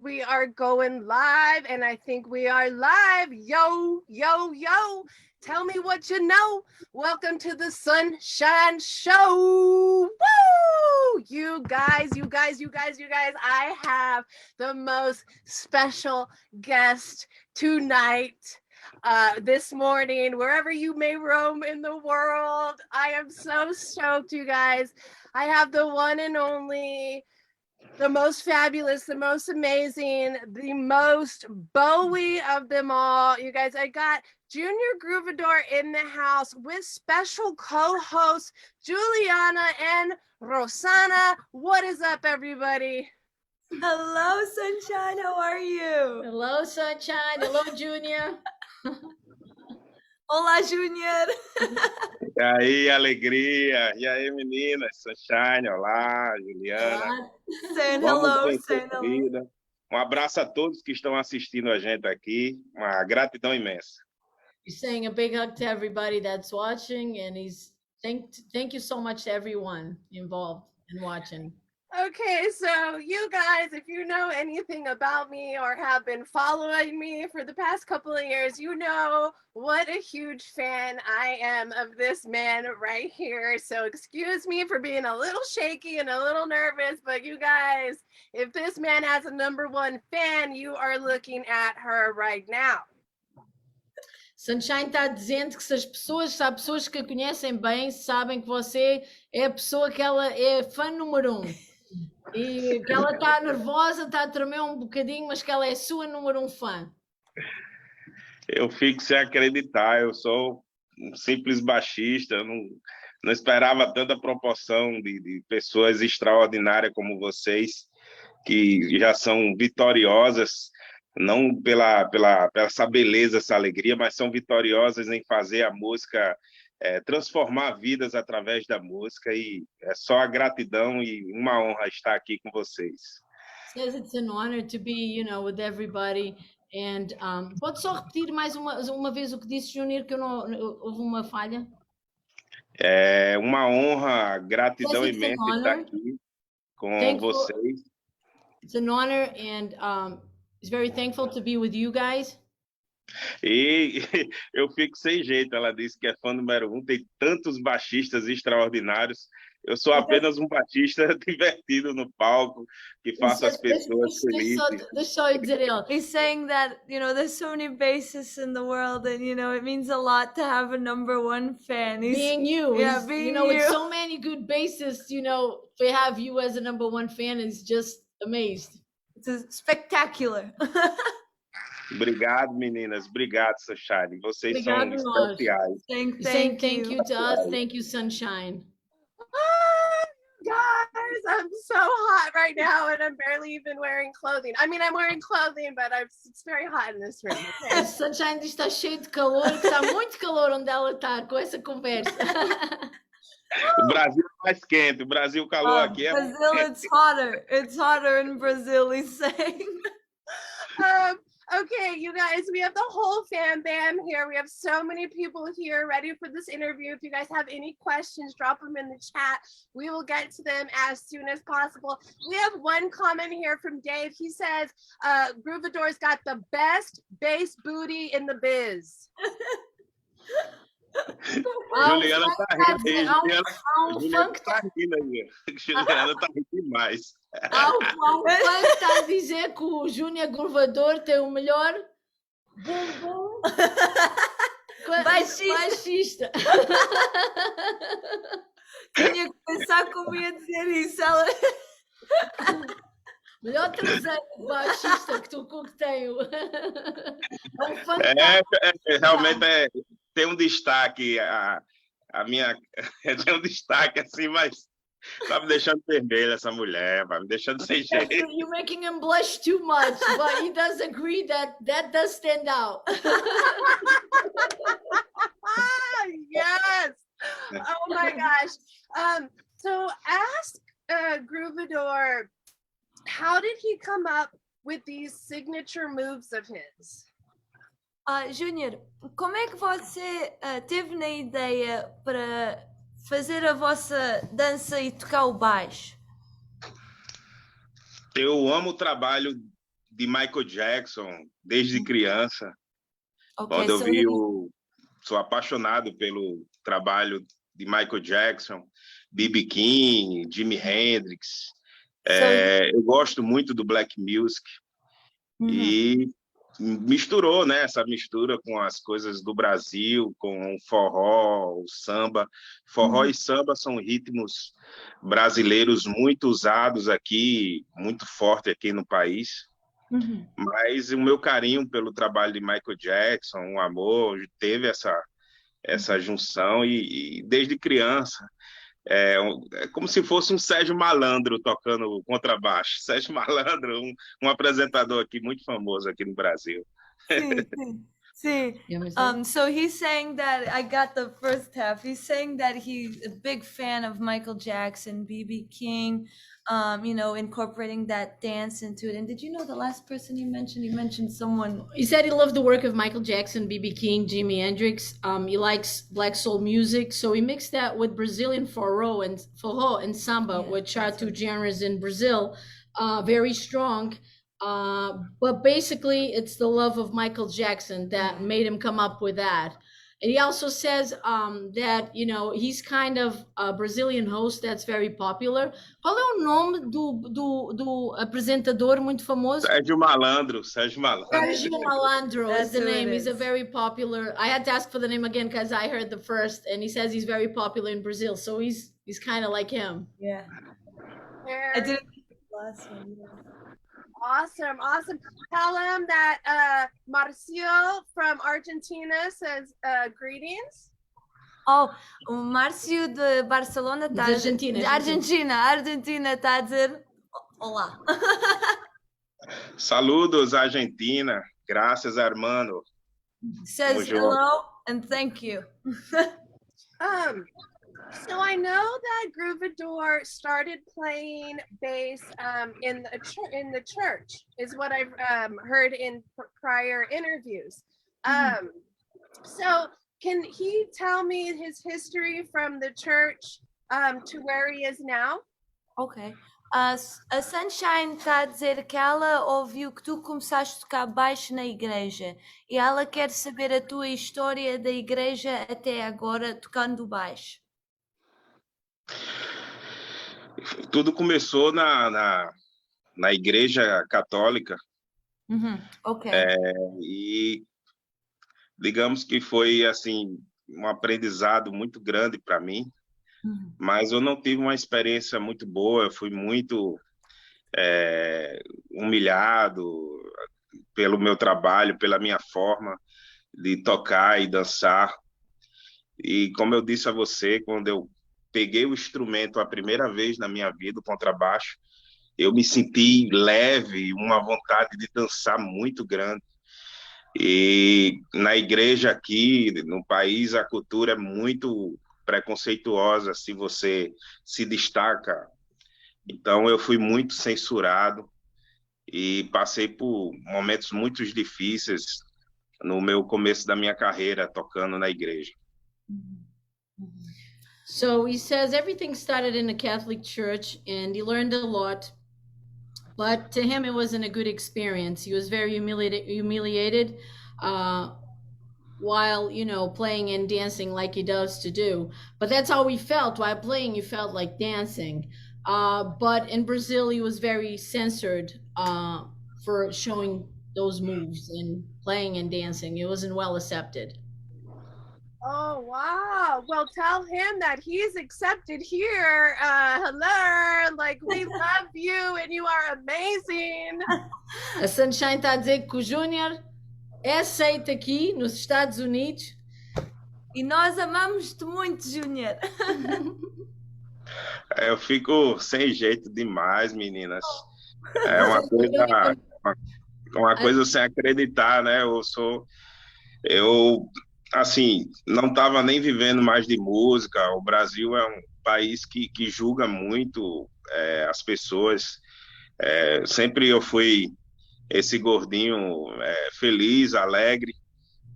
we are going live, and I think we are live. Yo, yo, yo. Tell me what you know. Welcome to the Sunshine Show. Woo! You guys, I have the most special guest tonight. This morning, wherever you may roam in the world. I am so stoked, you guys. I have the one and only, the most fabulous, the most amazing, the most Bowie of them all. You guys, I got Junior Groovador in the house with special co-hosts Juliana and Rosanna. What is up, everybody? Hello, Sunshine. How are you? Hello, Sunshine. Hello, Junior. Olá, Junior. E aí, alegria. E aí, meninas? Sunshine, olá, Juliana. Olá. Saying Vamos hello, vencer saying a hello. vida. Um abraço a todos que estão assistindo a gente aqui. Uma gratidão imensa. He's saying a big hug to everybody that's watching, and he's thank you so much to everyone involved and watching. Okay, so you guys, if you know anything about me or have been following me for the past couple of years, you know what a huge fan I am of this man right here. So excuse me for being a little shaky and a little nervous, but you guys, if this man has a #1 fan, you are looking at her right now. Sunshine está dizendo que se as pessoas que a conhecem bem, sabem que você é a pessoa que ela é fã número 1. E que ela está nervosa, está a tremer um bocadinho, mas que ela é sua #1 fã. Eu fico sem acreditar. Eu sou um simples baixista. Não esperava tanta proporção de pessoas extraordinárias como vocês, que já são vitoriosas, não pela essa beleza, essa alegria, mas são vitoriosas em fazer a música, transformar vidas através da música, e é só a gratidão e uma honra estar aqui com vocês. Says it's an honor to be, with everybody. And pode só repetir mais uma vez o que disse, Junior, que houve uma falha? É uma honra, gratidão Says it's an imensa estar honor. aqui com Thankful. vocês. It's an honor, and he's very thankful to be with you guys. E eu fico sem jeito. Ela disse que é fã #1, tem tantos baixistas extraordinários. Eu sou apenas um baixista divertido no palco, que faço as pessoas felizes. Deixa eu dizer ele. He's saying that, there's so many bassists in the world, and, it means a lot to have a #1 fan. Being you. Yeah, being with you. so many good bassists, to have you as a #1 fan is just amazed. It's spectacular. Obrigado, meninas. Obrigado, Sunshine. Vocês Obrigado, são nós. especiais. Thank you to us. Thank you, Sunshine. Guys, I'm so hot right now, and I'm barely even wearing clothing. I mean, I'm wearing clothing, but it's very hot in this room. Okay? Sunshine está cheio de calor, que está muito calor onde ela está com essa conversa. O Brasil é mais quente. O Brasil, o calor aqui é mais Brazil, quente. it's hotter. It's hotter in Brazil, he's saying. Okay, you guys, we have the whole fan bam here. We have so many people here ready for this interview. If you guys have any questions, drop them in the chat. We will get to them as soon as possible. We have one comment here from Dave. He says, Groovador's got the best bass booty in the biz. Juliana tá rindo. Juliana tá rindo aí. Juliana tá rindo demais. Há um fã que está a dizer que o Júnior Groovador tem o melhor bumbum baixista. Tinha que pensar como ia dizer isso. Ela... Melhor traseiro baixista que tenho. É um fã Realmente tem um destaque. A minha tem um destaque assim, mas tá me deixando vermelho essa mulher, vai me deixando sem jeito. You're making him blush too much, but he does agree that does stand out. Yes. Oh my gosh. So ask Groovador, how did he come up with these signature moves of his? Júnior, como é que você teve na ideia para fazer a vossa dança e tocar o baixo? Eu amo o trabalho de Michael Jackson desde criança. Okay, Quando eu so vi he- sou apaixonado pelo trabalho de Michael Jackson, B.B. King, Jimi Hendrix. Eu gosto muito do black music Mhm. e misturou, né? Essa mistura com as coisas do Brasil, com o forró, o samba. Forró e samba são ritmos brasileiros muito usados aqui, muito forte aqui no país. Mhm. Mas o meu carinho pelo trabalho de Michael Jackson, o amor, teve essa junção e desde criança é como se fosse um Sérgio Malandro tocando contrabaixo. Sérgio Malandro, um apresentador aqui muito famoso aqui no Brasil. See, see, see. You understand? So he's saying that I got the first half. He's saying that he's a big fan of Michael Jackson, B.B. King, you know, incorporating that dance into it. And did you know the last person he mentioned? He mentioned someone. He said he loved the work of Michael Jackson, B.B. King, Jimi Hendrix. He likes black soul music, so he mixed that with Brazilian forró and samba, Yeah, which are that's two it. genres in Brazil, very strong. But basically, it's the love of Michael Jackson that made him come up with that. And he also says that, you know, he's kind of a Brazilian host that's very popular. Qual é o nome do apresentador muito famoso? Sérgio Malandro, Sérgio Malandro. Sergio Malandro is That's the who it name. He's a is. very popular. I had to ask for the name again because I heard the first, and he says he's very popular in Brazil. So he's kind of like him. Yeah. I didn't get the last one. Yeah. Awesome, awesome. Tell him that Marcio from Argentina says greetings. Oh, o Márcio de Barcelona está De Argentina, de Argentina está a dizer olá. Saludos, Argentina. Graças, hermano. Says Tamo junto. hello and thank you. So I know that Groovador started playing bass in the church, is what I've heard in prior interviews. So can he tell me his history from the church to where he is now? Ok. A Sunshine está a dizer que ela ouviu que tu começaste a tocar baixo na igreja e ela quer saber a tua história da igreja até agora tocando baixo. Tudo começou na igreja católica Ok. e digamos que foi assim um aprendizado muito grande para mim, mas eu não tive uma experiência muito boa. Eu fui muito humilhado pelo meu trabalho, pela minha forma de tocar e dançar. E como eu disse a você, quando eu peguei o instrumento a primeira vez na minha vida, o contrabaixo, eu me senti leve, uma vontade de dançar muito grande. E na igreja aqui, no país, a cultura é muito preconceituosa se você se destaca. Então eu fui muito censurado e passei por momentos muito difíceis no meu começo da minha carreira tocando na igreja. So he says everything started in a Catholic church and he learned a lot, but to him it wasn't a good experience. He was very humiliated while, you know, playing and dancing like he does to do. But that's how he felt. While playing, he felt like dancing. But in Brazil, he was very censored for showing those moves and playing and dancing. It wasn't well accepted. Oh, wow. Well, tell him that he's accepted here. Hello, like we love you and you are amazing. A Sunshine está a dizer que o Júnior é aceito aqui nos Estados Unidos. E nós amamos-te muito, Júnior. Eu fico sem jeito demais, meninas. É uma coisa sem acreditar, né? Eu assim, não estava nem vivendo mais de música. O Brasil é um país que julga muito as pessoas. Sempre eu fui esse gordinho feliz, alegre,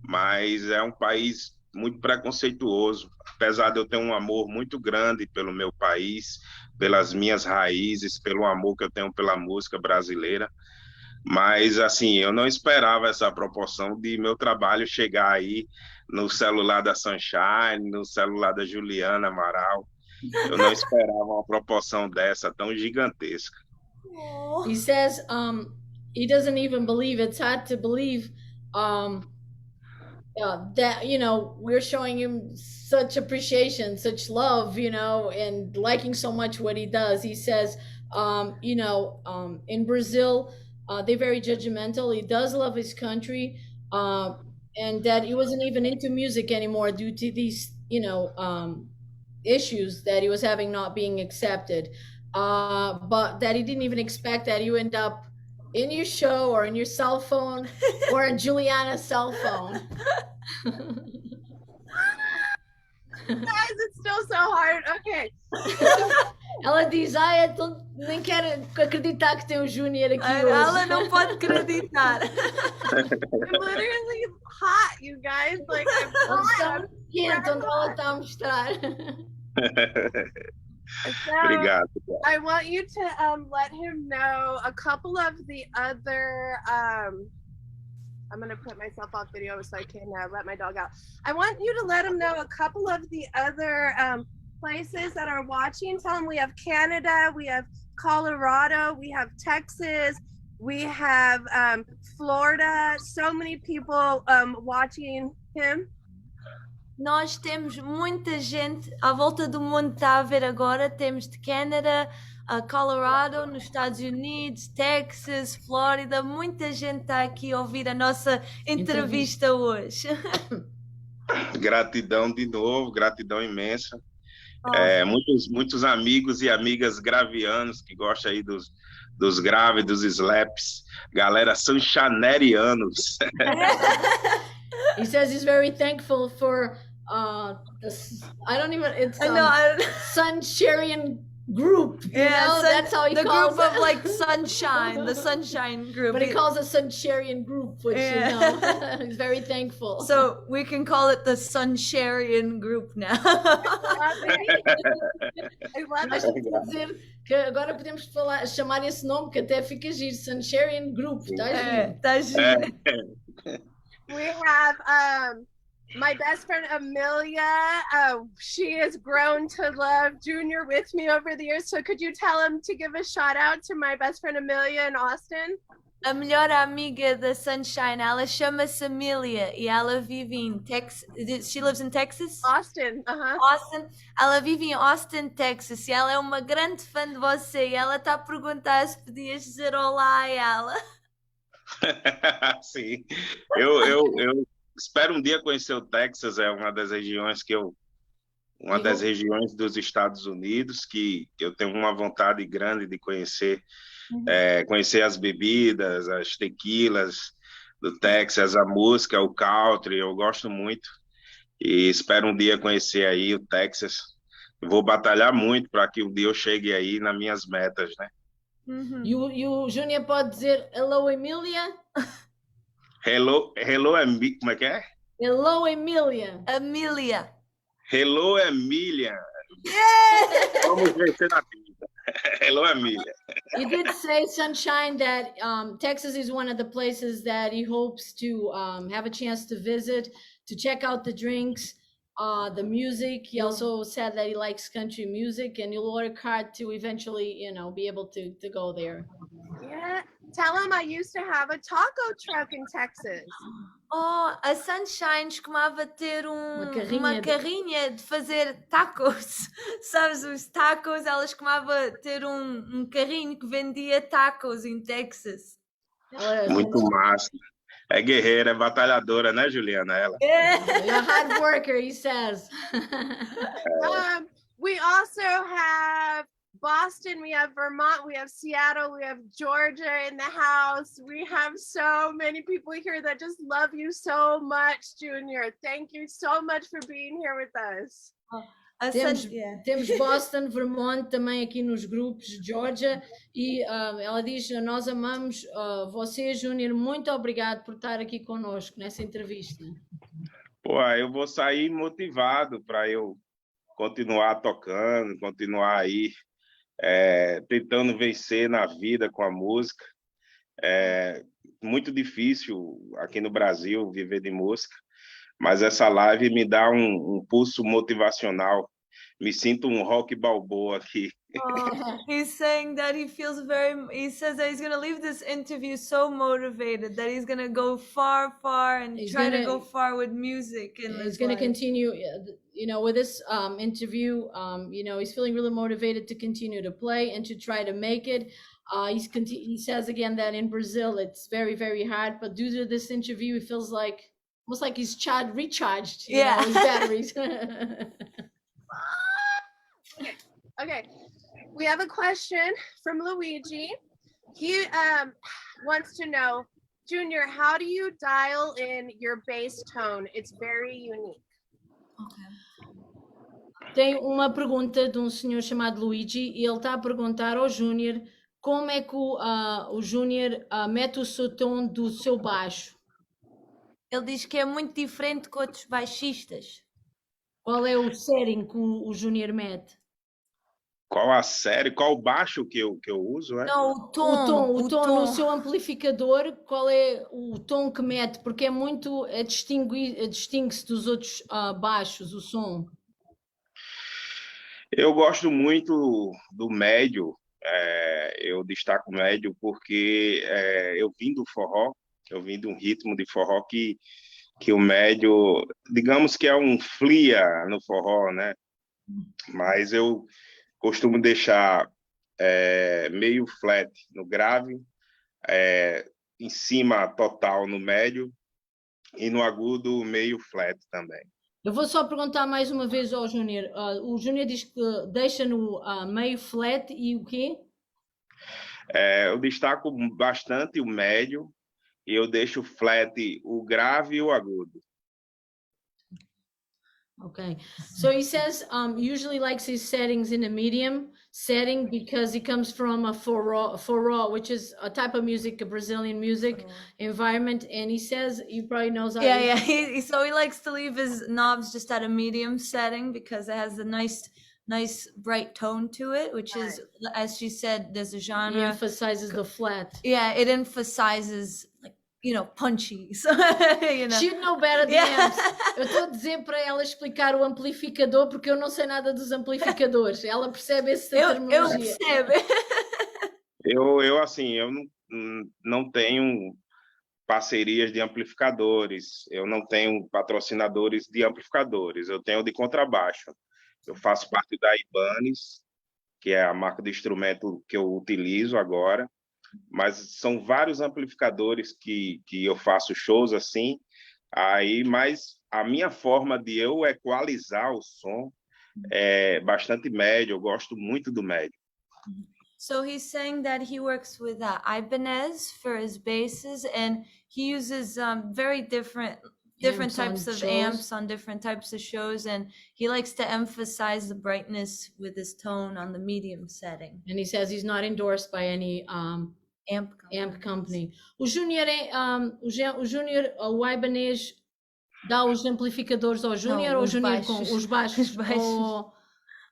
mas é um país muito preconceituoso. Apesar de eu ter um amor muito grande pelo meu país, pelas minhas raízes, pelo amor que eu tenho pela música brasileira, Mas, assim, eu não esperava essa proporção de meu trabalho chegar aí no celular da Sunshine, no celular da Juliana Amaral. Eu não esperava uma proporção dessa tão gigantesca. He says he doesn't even believe, it's hard to believe um, that, you know, we're showing him such appreciation, such love, you know, and liking so much what he does. He says, you know, in Brazil, they're very judgmental. He does love his country, and that he wasn't even into music anymore due to these, you know, issues that he was having not being accepted. But that he didn't even expect that you end up in your show or in your cell phone or in Juliana's cell phone. Guys, it's still so hard. Okay. Ela diz, eu nem quero acreditar que tem o Júnior aqui hoje. Ela não pode acreditar. I'm literally hot, you guys. Like, I'm Ela está hot. muito quente onde ela está a mostrar. So, Obrigado. I want you to let him know a couple of the other. I'm gonna put myself off video so I can let my dog out. I want you to let him know a couple of the other places that are watching. Tell him we have Canada, we have Colorado, we have Texas, we have Florida. So many people watching him. Nós temos muita gente à volta do mundo está a ver agora. Temos de Canadá, Colorado, nos Estados Unidos, Texas, Flórida. Muita gente está aqui a ouvir a nossa entrevista hoje. Gratidão de novo, gratidão imensa. Oh. Muitos amigos e amigas gravianos que gostam aí dos graves, dos slaps. Galera sanchanerianos. He says he's very thankful for Sunsharian group. You know? That's how he the calls group it. of like sunshine, the sunshine group. But he calls it Sunsharian group, which you know, he's very thankful. So we can call it the Sunsharian group now. Mas dizer que agora podemos chamar esse nome que até fica giro, Sunsharian Group, tá giro. Tá giro. We have my best friend Amelia. She has grown to love Junior with me over the years. So could you tell him to give a shout out to my best friend Amelia in Austin? A melhor amiga da Sunshine, ela chama-se Amelia e ela vive em Texas. She lives in Texas? Austin, Austin. Ela vive em Austin, Texas, e ela é uma grande fã de você. E ela está a perguntar se podias dizer olá a ela. Sim, eu espero um dia conhecer o Texas. É uma das regiões das regiões dos Estados Unidos que eu tenho uma vontade grande de conhecer. Conhecer as bebidas, as tequilas do Texas, a música, o country, eu gosto muito e espero um dia conhecer aí o Texas. Vou batalhar muito para que um dia eu chegue aí nas minhas metas, né? E o Júnior pode dizer hello, Emília? Hello, como é que é? Hello, Emília. Amelia. Hello, Emília. Yeah! Vamos vencer na vida. Hello, Emília. You did say, Sunshine, that Texas is one of the places that he hopes to have a chance to visit, to check out the drinks, the music. He also said that he likes country music, and he'll work hard to eventually, you know, be able to go there. Yeah. Tell him I used to have a taco truck in Texas. Oh, a Sunshine costumava ter uma carrinha carrinha de fazer tacos. Sabes, os tacos, ela costumava ter um carrinho que vendia tacos em Texas. Muito massa. É guerreira, é batalhadora, né, Juliana? Ela. You're a hard worker, he says. We also have Boston, we have Vermont, we have Seattle, we have Georgia in the house. We have so many people here that just love you so much, Junior. Thank you so much for being here with us. Temos Boston, Vermont também aqui nos grupos, Georgia, e ela diz, nós amamos você, Júnior, muito obrigado por estar aqui conosco nessa entrevista. Pô, eu vou sair motivado para eu continuar tocando, continuar aí tentando vencer na vida com a música. É muito difícil aqui no Brasil viver de música, mas essa live me dá um pulso motivacional. Me sinto um Rock Balboa aqui. Oh, He's saying that he says that he's gonna leave this interview so motivated that he's gonna go far, and He's try to gonna- go far with music in he's his going to life. continue, with this interview. He's feeling really motivated to continue to play and to try to make it. He says again that in Brazil it's very, very hard, but due to this interview, it feels like almost like he's recharged. Yeah. His batteries. Okay, we have a question from Luigi. He wants to know, Junior, how do you dial in your bass tone? It's very unique. Tem uma pergunta de um senhor chamado Luigi e ele está a perguntar ao Júnior como é que o Júnior mete o seu tom do seu baixo. Ele diz que é muito diferente com outros baixistas. Qual é o setting que o Júnior mete? Qual a série, qual o baixo que eu uso, é? Não, o tom. O tom no seu amplificador, qual é o tom que mete? Porque é muito, distingue-se dos outros baixos, o som. Eu gosto muito do médio, eu destaco o médio porque eu vim do forró, eu vim de um ritmo de forró que o médio, digamos que é um flia no forró, né? Mas eu costumo deixar meio flat no grave, em cima total no médio e no agudo meio flat também. Eu vou só perguntar mais uma vez ao Júnior. O Júnior diz que deixa no meio flat e o quê? Eu destaco bastante o médio e eu deixo flat o grave e o agudo. Okay, so he says usually likes his settings in a medium setting because he comes from a forró, which is a type of music, a Brazilian music environment, and he says he probably knows how. Yeah. So he likes to leave his knobs just at a medium setting because it has a nice bright tone to it, which is, as she said, there's a He genre. emphasizes the flat. Yeah, it emphasizes like punchy. So, She'd know better than Yeah. Eu estou a dizer para ela explicar o amplificador porque eu não sei nada dos amplificadores. Ela percebe essa Eu terminologia. percebo. Eu não tenho parcerias de amplificadores, eu não tenho patrocinadores de amplificadores, eu tenho de contrabaixo. Eu faço parte da Ibanez, que é a marca de instrumento que eu utilizo agora, mas são vários amplificadores que eu faço shows assim, mas a minha forma de eu equalizar o som é bastante médio, eu gosto muito do médio. So he's saying that he works with Ibanez for his basses, and he uses very different Amps on types of shows. amps on different types of shows, and he likes to emphasize the brightness with his tone on the medium setting. And he says he's not endorsed by any amp company. O Júnior o Ibanez dá os amplificadores ao Júnior ou o os Júnior baixos. compra os baixos? Os baixos.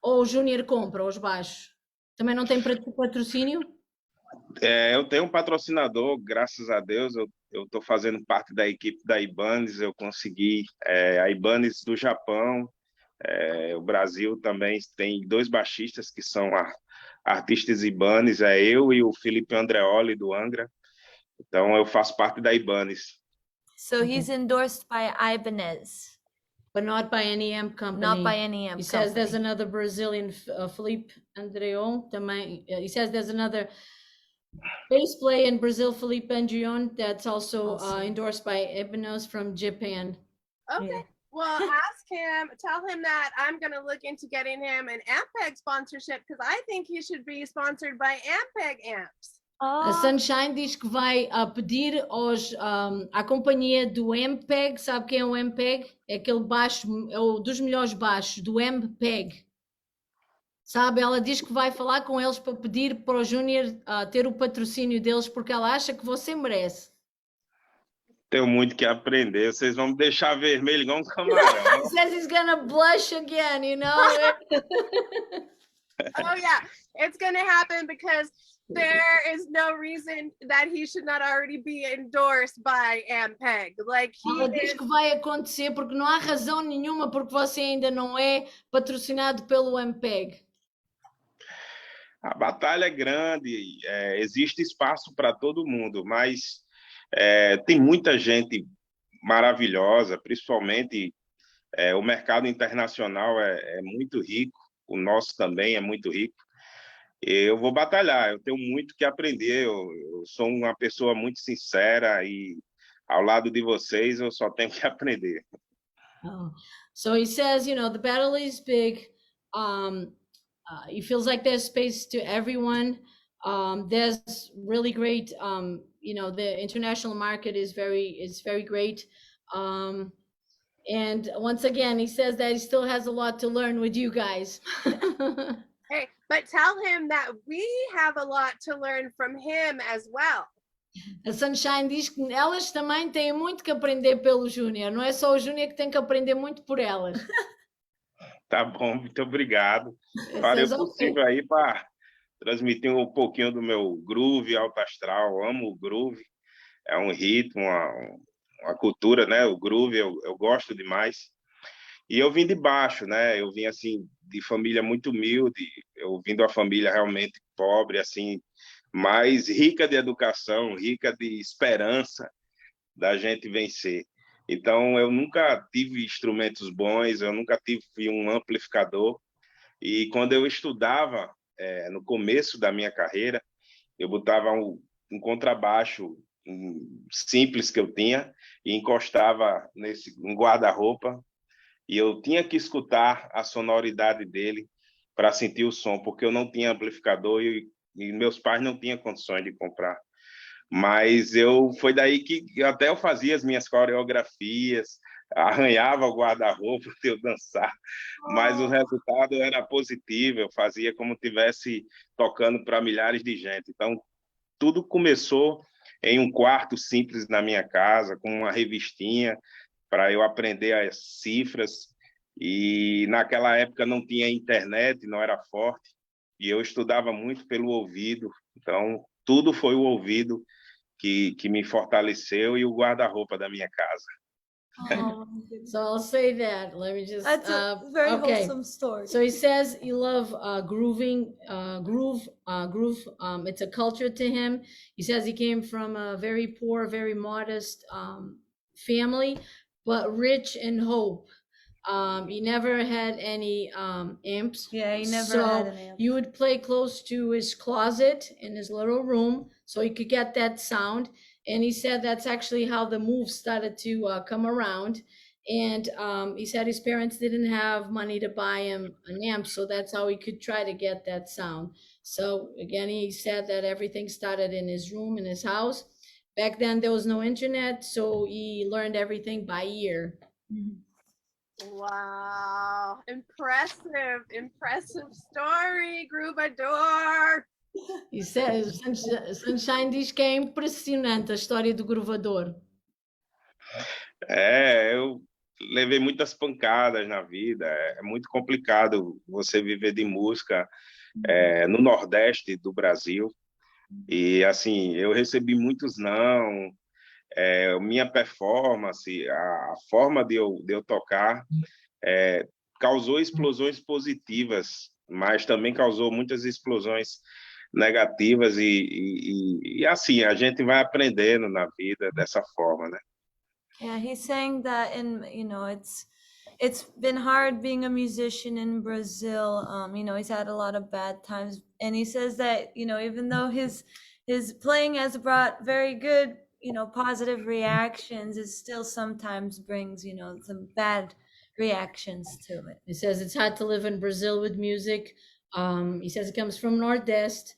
Ou o Júnior compra os baixos? Também não tem patrocínio? Eu tenho um patrocinador, graças a Deus, eu estou fazendo parte da equipe da Ibanez, eu consegui a Ibanez do Japão, o Brasil também tem 2 baixistas que são artistas Ibanez, eu e o Felipe Andreoli do Angra, então eu faço parte da Ibanez. So he's endorsed by Ibanez, But not by any amp company. not by any amp He says there's company. another Brazilian, Felipe Andreon, também. He says there's another bass player in Brazil, Felipe Andreon, that's also endorsed by Ibanez from Japan. Okay. Yeah. Well, tell him that I'm going to look into getting him an Ampeg sponsorship because I think he should be sponsored by Ampeg amps. A Sunshine diz que vai pedir à companhia do MPEG, sabe quem é o MPEG? É aquele baixo, é um dos melhores baixos, do MPEG. Sabe, ela diz que vai falar com eles para pedir para o Júnior ter o patrocínio deles porque ela acha que você merece. Tenho muito que aprender, vocês vão me deixar vermelho igual um camarão. He says he's gonna blush again, you know? Oh, yeah. It's going to happen because there is no reason that he should not already be endorsed by Ampeg. Like he Ela diz is, que vai acontecer porque não há razão nenhuma porque você ainda não é patrocinado pelo MPEG. A batalha é grande, existe espaço para todo mundo, mas tem muita gente maravilhosa, principalmente o mercado internacional é muito rico, o nosso também é muito rico. Eu vou batalhar, eu tenho muito que aprender, eu sou uma pessoa muito sincera e ao lado de vocês eu só tenho que aprender. Oh. So he says, you know, the battle is big. He feels like there's space to everyone. There's really great, you know, the international market is very great. And once again, he says that he still has a lot to learn with you guys. hey, but tell him that we have a lot to learn from him as well. A Sunshine diz que elas também têm muito que aprender pelo Júnior. Não é só o Júnior que tem que aprender muito por elas. Tá bom, muito obrigado. He Farei says, o possível aí para transmitir um pouquinho do meu groove alto astral. Eu amo o groove, é um ritmo, uma cultura, né? O groove eu gosto demais. E eu vim de baixo, né? Eu vim assim de família muito humilde. Eu vim de uma família realmente pobre, assim, mas rica de educação, rica de esperança da gente vencer. Então, eu nunca tive instrumentos bons, eu nunca tive um amplificador. E quando eu estudava, no começo da minha carreira, eu botava um contrabaixo simples que eu tinha e encostava um guarda-roupa e eu tinha que escutar a sonoridade dele para sentir o som, porque eu não tinha amplificador e meus pais não tinham condições de comprar. Mas foi daí que até eu fazia as minhas coreografias, arranhava o guarda-roupa para eu dançar, mas o resultado era positivo, eu fazia como estivesse tocando para milhares de gente. Então, tudo começou em um quarto simples na minha casa, com uma revistinha, para eu aprender as cifras, e naquela época não tinha internet, não era forte, e eu estudava muito pelo ouvido, então tudo foi o ouvido que me fortaleceu e o guarda-roupa da minha casa. Oh, So I'll say that. Let me just. that's a very okay. wholesome story. So he says he loves groove. It's a culture to him. He says he came from a very poor, very modest family, but rich in hope. He never had any amps. Yeah, he never So had an amp. you would play close to his closet in his little room so he could get that sound. And he said that's actually how the moves started to come around. And he said his parents didn't have money to buy him an amp, so that's how he could try to get that sound. So again, he said that everything started in his room, in his house. Back then, there was no internet, so he learned everything by ear. Wow, impressive story, Grubador. He says, Sunshine diz que é impressionante a história do Gruvador. Eu levei muitas pancadas na vida, é muito complicado você viver de música no Nordeste do Brasil, e assim, eu recebi muitos não, minha performance, a forma de eu tocar causou explosões positivas, mas também causou muitas explosões negativas e assim, a gente vai aprendendo na vida dessa forma, né? Yeah, he's saying that it's been hard being a musician in Brazil. He's had a lot of bad times, and he says that, even though his playing has brought very good, positive reactions, it still sometimes brings, some bad reactions to it. He says it's hard to live in Brazil with music. He says it comes from Nordeste.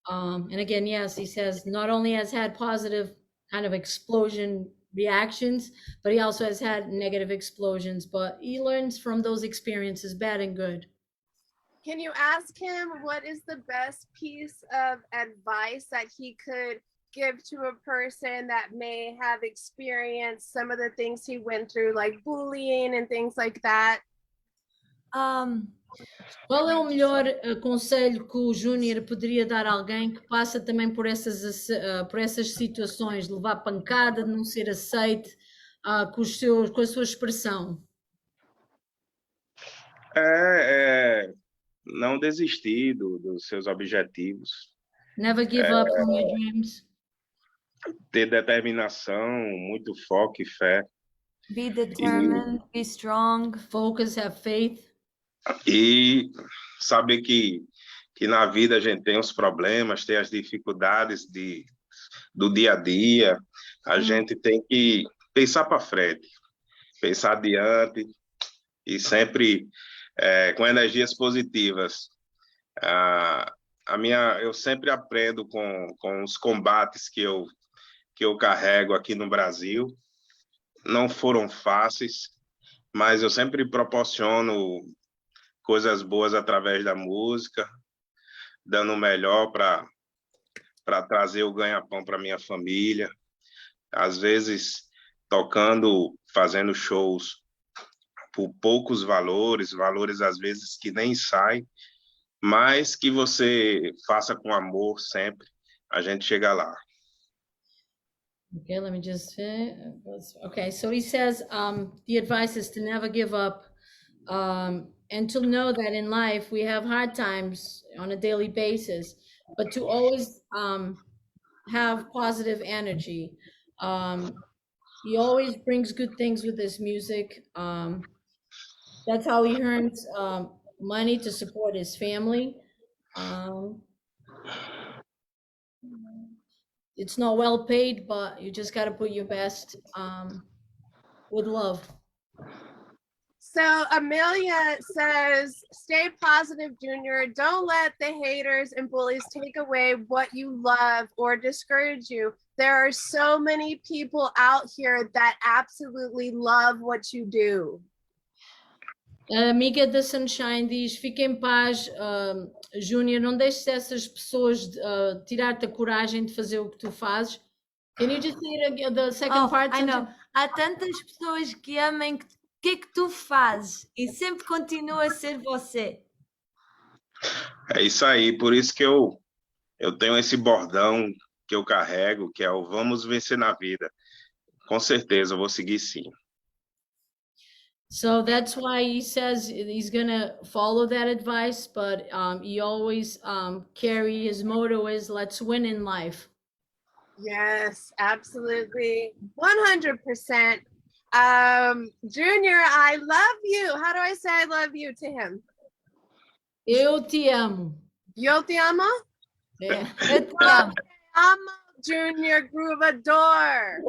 And again, yes, he says not only has had positive kind of explosion reactions, but he also has had negative explosions, but he learns from those experiences, bad and good. Can you ask him what is the best piece of advice that he could give to a person that may have experienced some of the things he went through, like bullying and things like that? Qual é o melhor conselho que o Júnior poderia dar a alguém que passa também por essas situações, de levar pancada, de não ser aceite com a sua expressão? Não desistir dos seus objetivos, Never give up on your dreams. ter determinação, muito foco e fé. Be determined, be strong. Focus, have faith. E saber que na vida a gente tem os problemas, tem as dificuldades do dia a dia, a gente tem que pensar para frente, pensar adiante e sempre com energias positivas. Eu sempre aprendo com os combates que eu carrego aqui no Brasil. Não foram fáceis, mas eu sempre proporciono coisas boas através da música, dando o melhor para trazer o ganha-pão para minha família. Às vezes, tocando, fazendo shows por poucos valores às vezes que nem saem, mas que você faça com amor sempre, a gente chega lá. Okay, let me just. Okay, so he says the advice is to never give up, and to know that in life we have hard times on a daily basis, but to always have positive energy. He always brings good things with his music. That's how he earns money to support his family. It's not well paid, but you just got to put your best with love. So Amelia says, stay positive, Junior. Don't let the haters and bullies take away what you love or discourage you. There are so many people out here that absolutely love what you do. A amiga da Sunshine diz, fica em paz, Júnior, não deixes essas pessoas tirar-te a coragem de fazer o que tu fazes. Can you just say the second part? I know. Há tantas pessoas que amam o que é que tu fazes e sempre continua a ser você. É isso aí, por isso que eu tenho esse bordão que eu carrego, que é o vamos vencer na vida. Com certeza, eu vou seguir sim. So that's why he says he's gonna follow that advice, but he always carry his motto is let's win in life. Yes, absolutely. 100%. Junior, I love you. How do I say I love you to him? Eu te amo. Yo te amo? É. Eu te amo. Amo, Junior Groovador.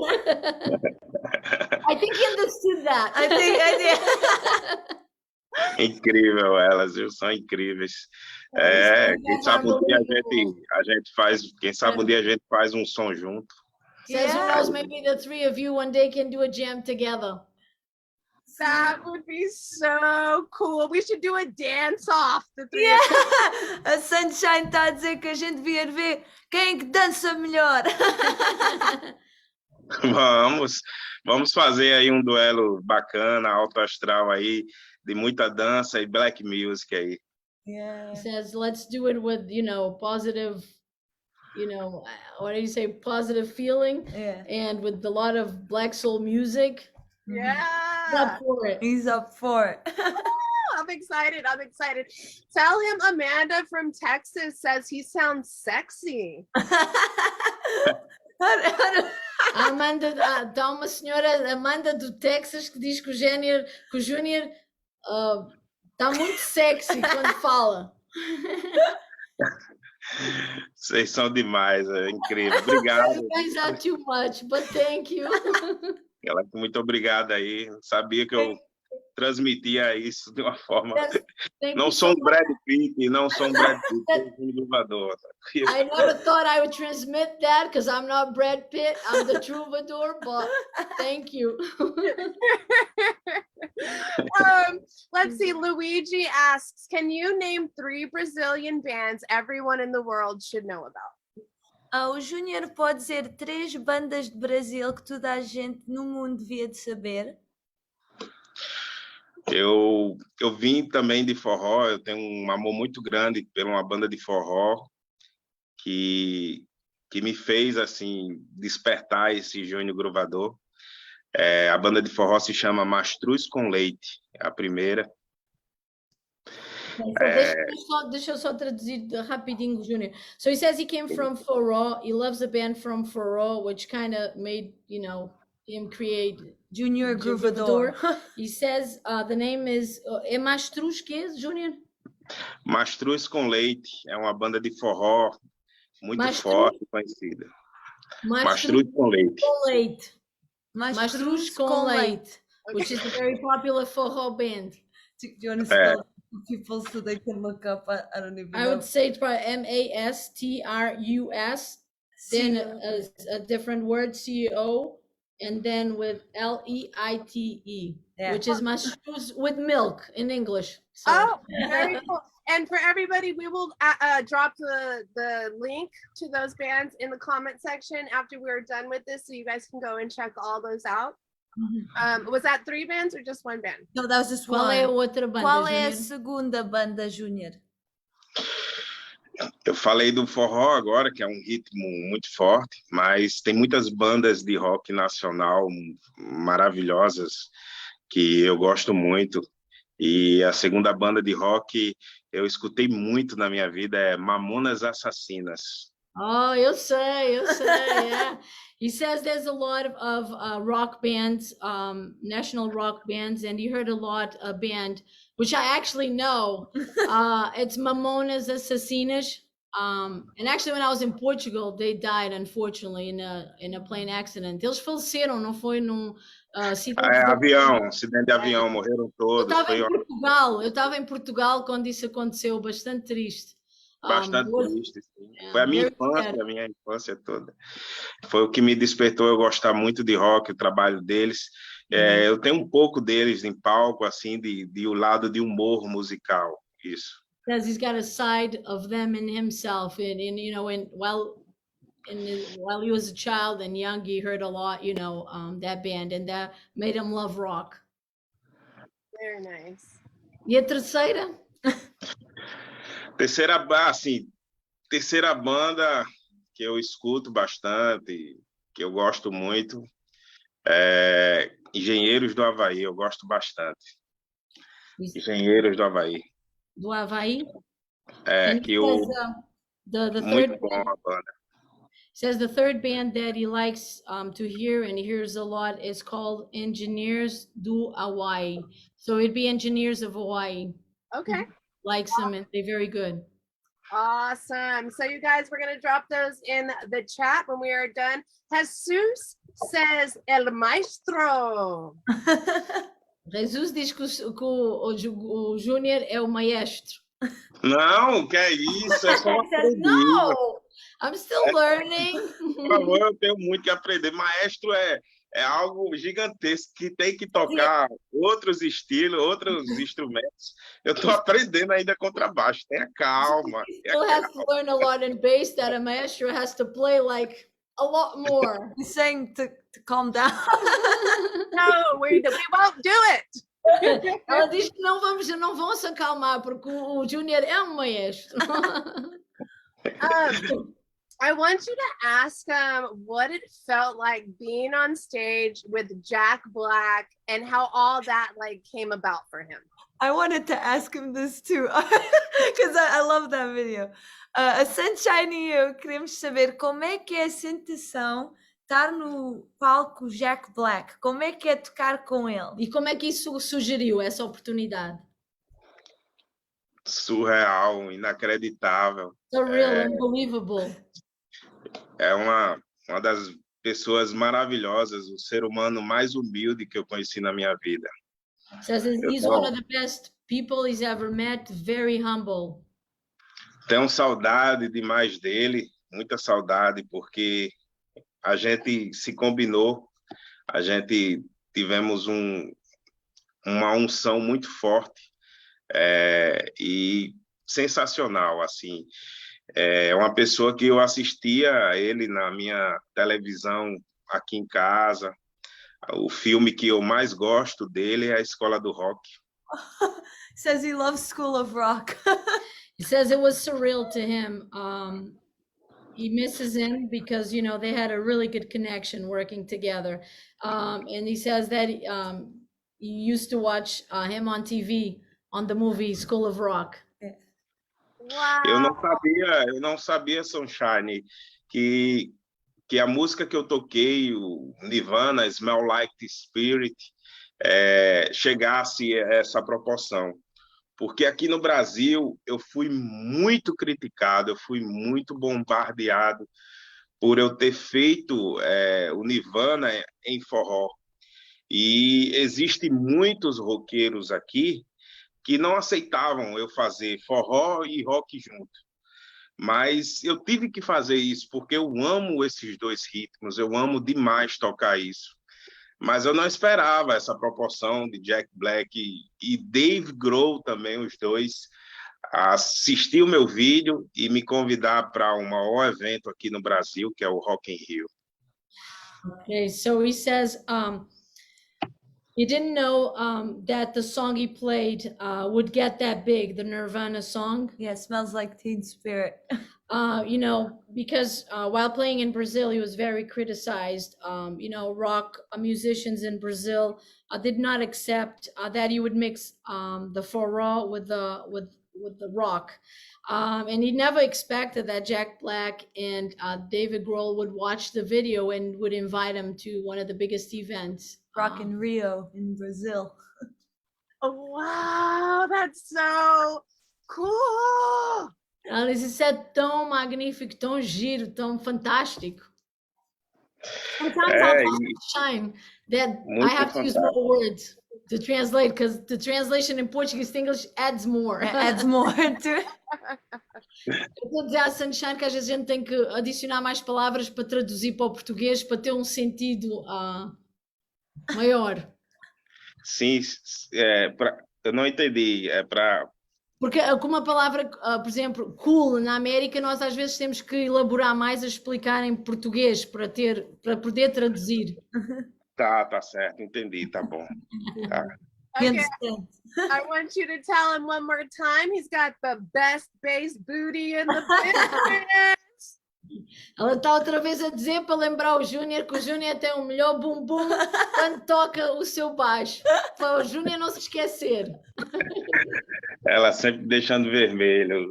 I think he understood that. I think. Incrível elas, viu? São incríveis. Quem sabe um dia a gente faz, quem sabe um dia a gente faz um som junto. Says who knows, maybe the three of you one day can do a jam together. That would be so cool. We should do a dance off, the three of us. A Sunshine está a dizer que a gente devia ver quem é que dança melhor. Vamos fazer aí um duelo bacana, alto astral aí, de muita dança e black music aí. He says, let's do it with, positive, what do you say, positive feeling, and with a lot of black soul music. Yeah. He's up for it. He's up for it. I'm excited. I'm excited. Tell him Amanda from Texas says he sounds sexy. Amanda, tá uma senhora, Amanda do Texas, que diz que o Júnior tá muito sexy quando fala. Vocês são demais, é incrível. Obrigado. You guys are too much, but thank you. Muito obrigado aí. Sabia que eu transmitia isso de uma forma. Não sou um Brad Pitt, não sou um Brad Pitt, sou um Troubadour. I never thought I would transmit that because I'm not Brad Pitt. I'm the Troubadour, but thank you. Let's see. Luigi asks, can you name 3 Brazilian bands everyone in the world should know about? O Júnior pode dizer 3 bandas de Brasil que toda a gente no mundo devia de saber. Eu vim também de forró, eu tenho um amor muito grande por uma banda de forró que me fez assim despertar esse gênio gruvador. A banda de forró se chama Mastruz com Leite, é a primeira. So deixa eu só traduzir rapidinho, Junior. So he says he came from forró. He loves a band from forró, which kind of made, him create Junior Gruvador. He says the name is é Mastruz que é, Junior? Mastruz com Leite é uma banda de forró muito forte e conhecida. Mastruz com Leite. Com Leite. Mastruz com Leite, which is a very popular forró band. Do you want to spell it for people so they can look up? I don't even know. I would say it's probably Mastrus, then a different word, CO, and then with LEITE, which is Mastruz with milk in English. So. Oh, very cool. And for everybody, we will drop the link to those bands in the comment section after we're done with this, so you guys can go and check all those out. Was that 3 bands or just 1 band? No, that was just one. Qual é a outra banda, Qual é a Junior? segunda banda, Júnior? Eu falei do forró agora, que é um ritmo muito forte, mas tem muitas bandas de rock nacional maravilhosas que eu gosto muito. E a segunda banda de rock eu escutei muito na minha vida é Mamonas Assassinas. Oh, eu sei, yeah. He says there's a lot of rock bands, national rock bands, and he heard a lot a band, which I actually know. It's Mamonas Assassinas. And actually, when I was in Portugal, they died, unfortunately, in a plane accident. Eles faleceram, não foi num acidente de avião, morreram todos. Eu estava em Portugal quando isso aconteceu, bastante triste. Bastante triste, sim. Foi a minha infância toda. Foi o que me despertou eu gostar muito de rock, o trabalho deles. Eu tenho um pouco deles em palco, assim, de o lado de humor musical, isso. Because he's got a side of them in himself, and while he was a child and young, he heard a lot, that band, and that made him love rock. Very nice. E a terceira? Terceira banda que eu escuto bastante, que eu gosto muito, é Engenheiros do Havaí, eu gosto bastante. Engenheiros do Havaí. Do Havaí? The muito third bom a banda. Says the third band that he likes to hear and hears a lot is called Engineers do Hawaii. So it'd be Engineers of Hawaii. Okay. Likes them and they're very good. Awesome. So you guys, we're going to drop those in the chat when we are done. Jesus says El Maestro. Jesus diz que o Júnior é o maestro. Não, que é isso, é só aprender. No, I'm still learning. Por favor, eu tenho muito que aprender. Maestro é algo gigantesco que tem que tocar outros estilos, outros instrumentos. Eu estou aprendendo ainda contrabaixo. Tenha calma. You have to learn a lot in bass that a maestro has to play like a lot more. He's saying to calm down. No, we won't do it. Ela diz que não vão se acalmar porque o Júnior é um maestro. I want you to ask what it felt like being on stage with Jack Black and how all that came about for him. I wanted to ask him this too because I love that video. A Sunshine e eu queremos saber como é que é a sensação estar no palco Jack Black. Como é que é tocar com ele? E como é que isso sugeriu essa oportunidade? Surreal, inacreditável. Surreal, unbelievable. É uma das pessoas maravilhosas, o ser humano mais humilde que eu conheci na minha vida. Says he's one of the best people he's ever met, very humble. Tenho saudade demais dele, muita saudade, porque a gente se combinou, a gente tivemos uma unção muito forte e sensacional, assim. É uma pessoa que eu assistia a ele na minha televisão aqui em casa. O filme que eu mais gosto dele é A Escola do Rock. Says he loves School of Rock. He says it was surreal to him. He misses him because they had a really good connection working together. And he says that he used to watch him on TV on the movie School of Rock. Eu Wow. não sabia, Sunshine, que a música que eu toquei, o Nirvana, Smell Like the Spirit, chegasse a essa proporção. Porque aqui no Brasil eu fui muito criticado, eu fui muito bombardeado por eu ter feito o Nirvana em forró. E existem muitos roqueiros aqui que não aceitavam eu fazer forró e rock junto. Mas eu tive que fazer isso porque eu amo esses dois ritmos, eu amo demais tocar isso. Mas eu não esperava essa proporção de Jack Black e Dave Grohl também, os dois, assistir o meu vídeo e me convidar para um maior evento aqui no Brasil, que é o Rock in Rio. Okay, so he says he didn't know that the song he played would get that big, the Nirvana song. Yeah, Smells Like Teen Spirit. Because while playing in Brazil, he was very criticized. Rock musicians in Brazil did not accept that he would mix the forró with the rock. And he never expected that Jack Black and David Grohl would watch the video and would invite him to one of the biggest events. Rock in Rio in Brazil. Oh, wow, that's so cool. Isso é tão magnífico, tão giro, tão fantástico. Sometimes I shine that I have to use more words to translate because the translation in Portuguese to English adds more. Adds more to it. Eu vou dizer a Sunshine que às vezes a gente tem que adicionar mais palavras para traduzir para o português para ter um sentido maior. Sim, eu não entendi. Porque com uma palavra, por exemplo, cool na América, nós às vezes temos que elaborar mais a explicar em português para poder traduzir. Tá certo, entendi, tá bom. Tá. You Okay, understand? I want you to tell him one more time. He's got the best bass booty in the business. Ela está outra vez a dizer para lembrar o Júnior que o Júnior tem o melhor bumbum quando toca o seu baixo. Para o Júnior não se esquecer. Ela sempre deixando vermelho.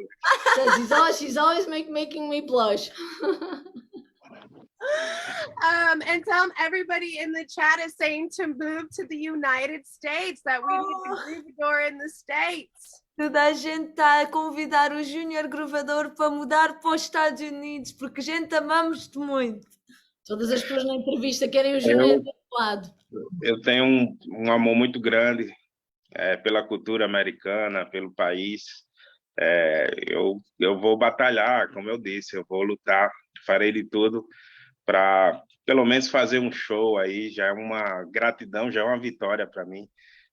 She's always making me blush. And tell him everybody in the chat is saying to move to the United States, that we need a Groovador in the States. Toda a gente está a convidar o Júnior Gruvador para mudar para os Estados Unidos, porque a gente amamos-te muito. Todas as pessoas na entrevista querem o Júnior do outro lado. Eu tenho um amor muito grande pela cultura americana, pelo país. Eu vou batalhar, como eu disse, eu vou lutar, farei de tudo para pelo menos fazer um show aí, já é uma gratidão, já é uma vitória para mim,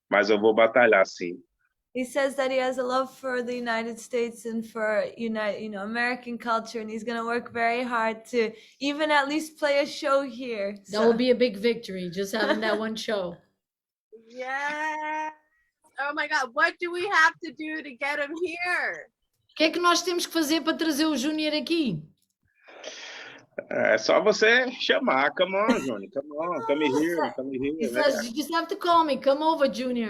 mas eu vou batalhar sim. He says that he has a love for the United States and for American culture, and he's going to work very hard to even at least play a show here. That will be a big victory, just having that one show. Yes. Oh my God. What do we have to do to get him here? O que é que nós temos que fazer para trazer o Júnior aqui? É só você chamar, come on, Johnny, come here, come here. He says, you just have to call me, come over, Junior.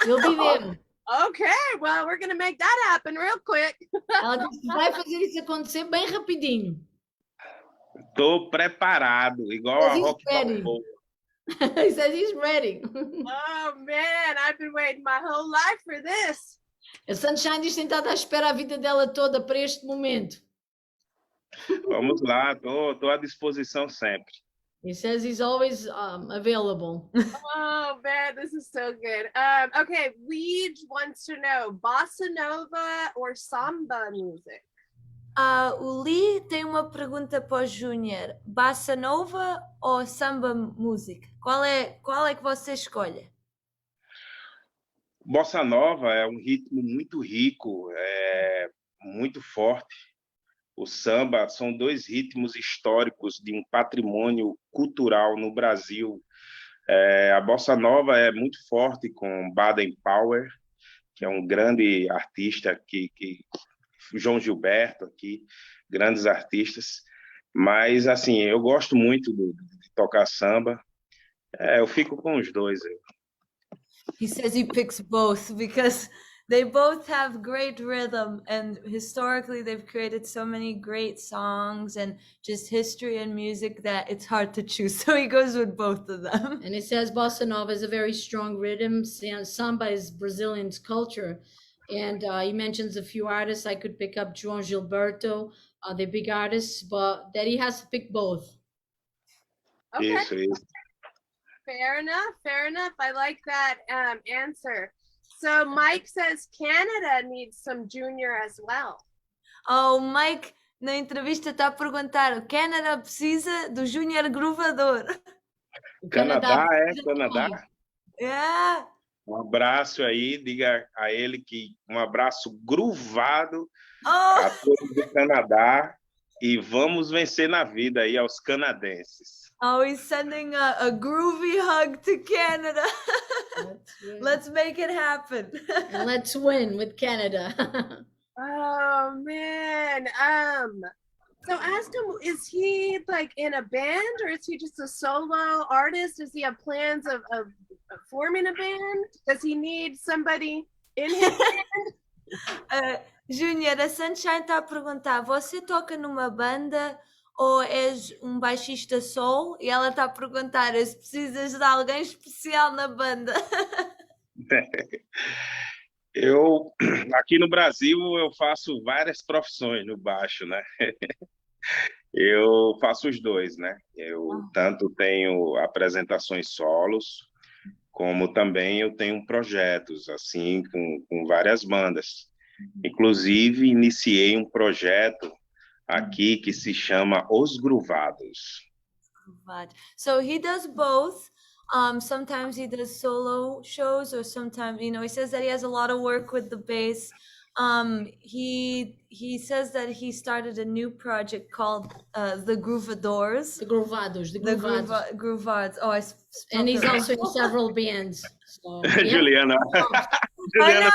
You'll be there. Okay, well, we're going to make that happen real quick. Ela disse que vai fazer isso acontecer bem rapidinho. Estou preparado, igual a Rock Balboa. He says he's ready. Oh man, I've been waiting my whole life for this. A Sunshine diz que tem estado à espera a vida dela toda para este momento. Vamos lá, estou à disposição sempre. He says he's always available. Oh man, this is so good. Okay, Weege wants to know bossa nova or samba music? O Lee tem uma pergunta para o Júnior. Bossa Nova ou Samba Music? Qual é que você escolhe? Bossa Nova é um ritmo muito rico, muito forte. O samba são dois ritmos históricos de um patrimônio cultural no Brasil. A Bossa Nova é muito forte com Baden Powell que é um grande artista, João Gilberto aqui, grandes artistas. Mas, assim, eu gosto muito de tocar samba. Eu fico com os dois. He says he picks both because they both have great rhythm, and historically they've created so many great songs and just history and music that it's hard to choose. So he goes with both of them. And he says bossa nova is a very strong rhythm. Samba is Brazilian's culture. And he mentions a few artists. I could pick up João Gilberto, the big artists, but that he has to pick both. Okay. Isso. Fair enough. Fair enough. I like that answer. So Mike says Canada needs some Junior as well. Oh, Mike na entrevista está a perguntar: o Canadá precisa do Júnior Gruvador. Canadá. Yeah. Um abraço aí, diga a ele que um abraço gruvado a Oh, todos do Canadá e vamos vencer na vida aí aos canadenses. oh, he's sending a groovy hug to Canada. Let's make it happen. And let's win with Canada. Oh man. So ask him, is he like in a band or is he just a solo artist? Does he have plans of forming a band? Does he need somebody in his band? Júnior, a Sunshine está a perguntar: você toca numa banda ou és um baixista soul? E ela está a perguntar se precisas de alguém especial na banda. Aqui no Brasil, eu faço várias profissões no baixo, né? Eu faço os dois, né? Eu tanto tenho apresentações solos, como também eu tenho projetos, assim, com várias bandas. Inclusive, iniciei um projeto aqui que se chama Os Gruvados. So he does both. Sometimes he does solo shows, or sometimes, he says that he has a lot of work with the bass. He says that he started a new project called the Groovadors. The Gruvados. Groovads. Oh, I spelled And he's it wrong. also in several bands. So, yeah. Juliana. I know.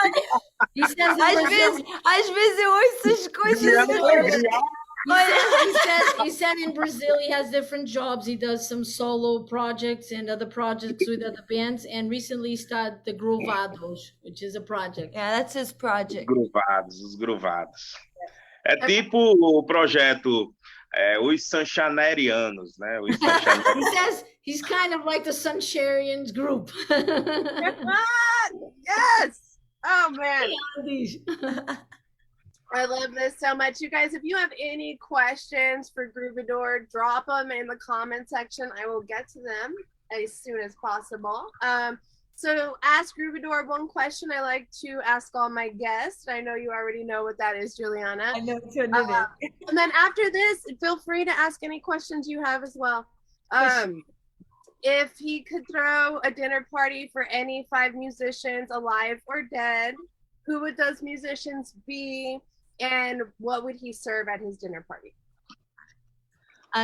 He says in Às vezes eu ouço as coisas. he said in Brazil he has different jobs. He does some solo projects and other projects with other bands, and recently started the Gruvados, which is a project. Yeah, that's his project. Os Gruvados. É tipo o projeto Os Sanchanerianos, né? Os Sanchanerianos. He says he's kind of like the Sunsharians group. Yes. Oh man. I love this so much. You guys, if you have any questions for Groovador, drop them in the comment section. I will get to them as soon as possible. So ask Groovador one question I like to ask all my guests. I know you already know what that is, Juliana. I know too. And then after this, feel free to ask any questions you have as well. If he could throw a dinner party for any 5 musicians, alive or dead, who would those musicians be? And what would he serve at his dinner party?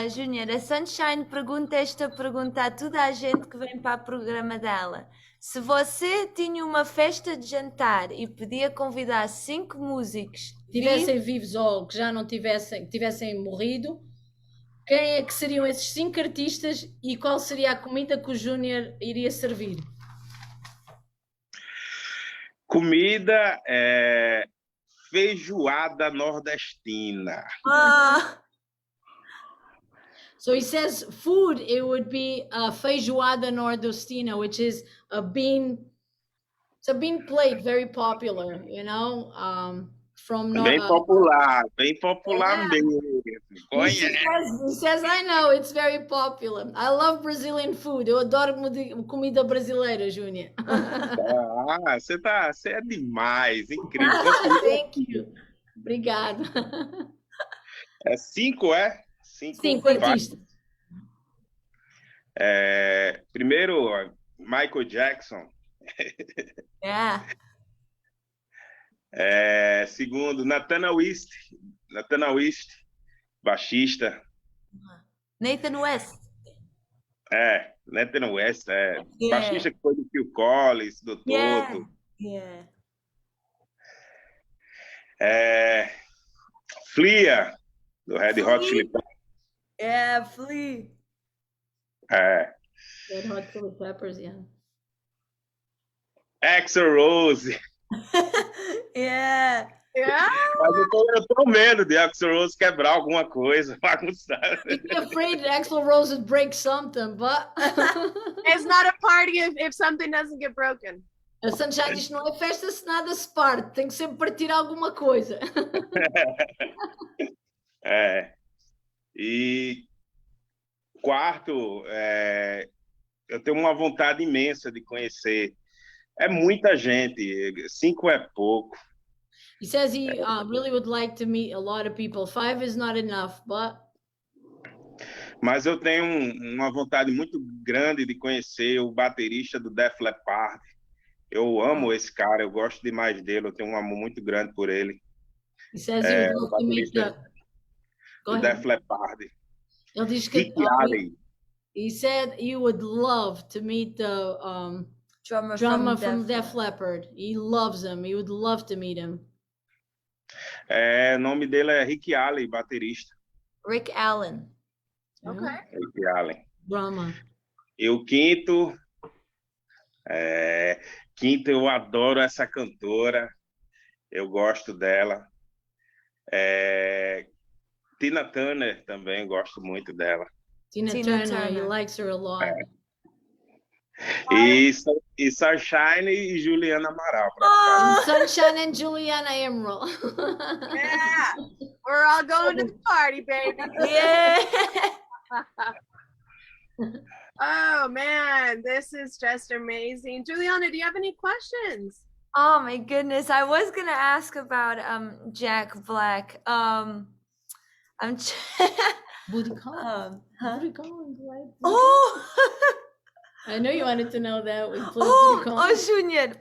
Júnior, a Sunshine pergunta esta pergunta a toda a gente que vem para o programa dela. Se você tinha uma festa de jantar e podia convidar 5 músicos Tivessem vivos ou que já não tivessem morrido, quem é que seriam esses 5 artistas e qual seria a comida que o Júnior iria servir? Comida feijoada nordestina. So he says food, it would be a feijoada nordestina, which is a bean. It's a bean plate, very popular, from Bem popular mesmo. He says, I know, it's very popular. I love Brazilian food. Eu adoro comida brasileira, Júnior. Você é demais, incrível. Thank you. Obrigada. 5, é? 5 artistas. Primeiro, Michael Jackson. Yeah. Segundo, Nathaniel West, baixista. Nathan West. Nathaniel West, baixista que foi do Phil Collins, do Toto. Yeah. É, Flea, do Red Hot Chili Peppers. Yeah, Flea. É, Red Hot Chili Peppers, yeah. Axl Rose. Yeah. Yeah. Mas eu tô com medo de Axl Rose quebrar alguma coisa, bagunçar. You'd be afraid that Axl Rose would break something, but It's not a party if something doesn't get broken. a Sunshine diz: não é festa se nada se parte, tem que sempre partir alguma coisa. É. E quarto, eu tenho uma vontade imensa de conhecer. É muita gente, 5 é pouco. He says he really would like to meet a lot of people. 5 is not enough, but Mas eu tenho uma vontade muito grande de conhecer o baterista do Def Leppard. Eu amo esse cara, eu gosto demais dele, eu tenho um amor muito grande por ele. he says he would love to meet the. Go Do ahead. Def Leppard. Ele diz que Rick Allen. he said he would love to meet the Drummer, drummer from from Def Leppard. He loves him. He would love to meet him. O nome dele é Rick Allen, baterista. Rick Allen. Okay. Rick Allen. Drama. E o quinto, eu adoro essa cantora, eu gosto dela. Tina Turner também, gosto muito dela. Tina Tina Turner. He Turner. likes her a lot. E Sunshine e Juliana Amaral. pra Oh, Sunshine and Juliana Emerald. Yeah. We're all going to the party, baby. yeah. Oh man, this is just amazing. Juliana, do you have any questions? Oh my goodness. I was gonna ask about Jack Black. I'm Booty Collins. huh? Booty Collins, right? Oh, I know you wanted to know that. We played oh, Booty oh, Collins. Júnior,